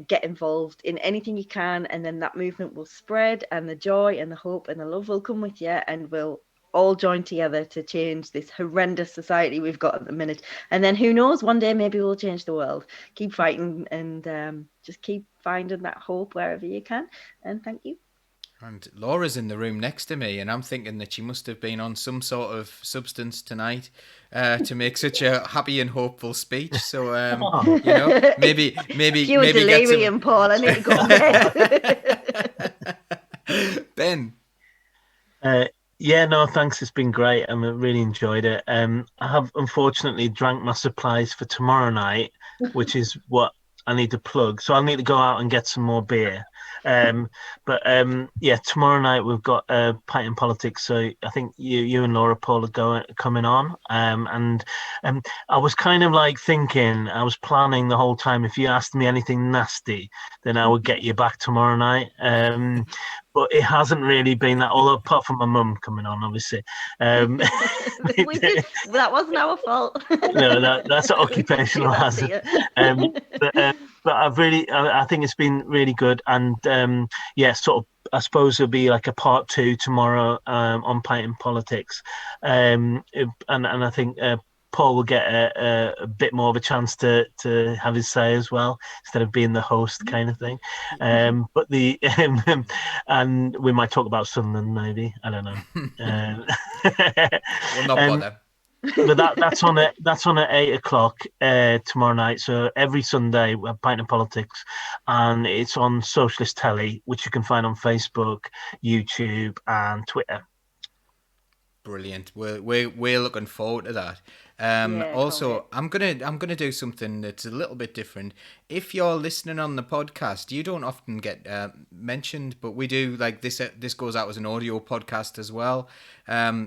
get involved in anything you can, and then that movement will spread, and the joy and the hope and the love will come with you, and we'll all join together to change this horrendous society we've got at the minute. And then who knows, one day maybe we'll change the world. Keep fighting, and just keep finding that hope wherever you can. And thank you. And Laura's in the room next to me, and I'm thinking that she must have been on some sort of substance tonight to make such a happy and hopeful speech. So, maybe you were delirium, Paul. I need to go bed. Ben. Thanks. It's been great. I really enjoyed it. I have unfortunately drank my supplies for tomorrow night, which is what I need to plug. So I'll need to go out and get some more beer. Tomorrow night we've got Pint in Politics. So I think you and Laura Paul are coming on. And I was kind of like thinking, I was planning the whole time, if you asked me anything nasty, then I would get you back tomorrow night. But it hasn't really been that, although apart from my mum coming on, obviously. That wasn't our fault. No, that's an occupational hazard. But I think it's been really good. And I suppose there'll be like a part 2 tomorrow on Pint in Politics. And I think Paul will get a bit more of a chance to have his say as well, instead of being the host kind of thing. And we might talk about Sunderland, maybe. I don't know. We'll not bother. But that's on at 8:00 tomorrow night. So every Sunday we have Pint in Politics, and it's on Socialist Telly, which you can find on Facebook, YouTube, and Twitter. Brilliant. We're looking forward to that. Also, I'm gonna do something that's a little bit different. If you're listening on the podcast, you don't often get mentioned, but we do. Like this goes out as an audio podcast as well.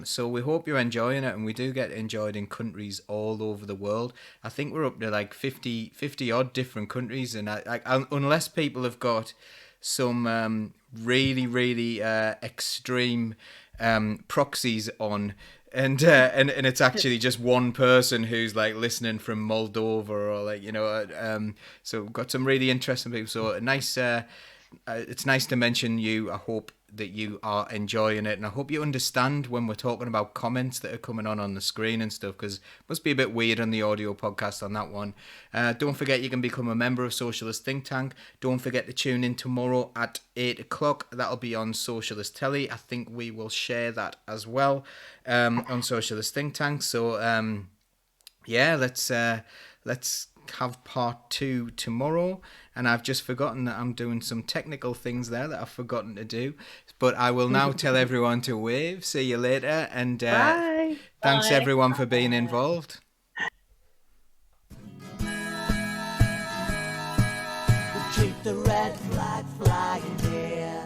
So we hope you're enjoying it, and we do get enjoyed in countries all over the world. I think we're up to like 50 odd different countries, and unless people have got some really extreme proxies on, and it's actually just one person who's like listening from Moldova, or so we've got some really interesting people. So it's nice to mention you. I hope that you are enjoying it, and I hope you understand when we're talking about comments that are coming on the screen and stuff, because it must be a bit weird on the audio podcast on that one. Don't forget you can become a member of Socialist Think Tank. Don't forget to tune in tomorrow at 8:00. That'll be on Socialist Telly. I think we will share that as well on Socialist Think Tank. So let's have part 2 tomorrow. And I've just forgotten that I'm doing some technical things there that I've forgotten to do. But I will now tell everyone to wave. See you later. And Bye. Thanks Bye. everyone for being involved. We keep the red flag flying here.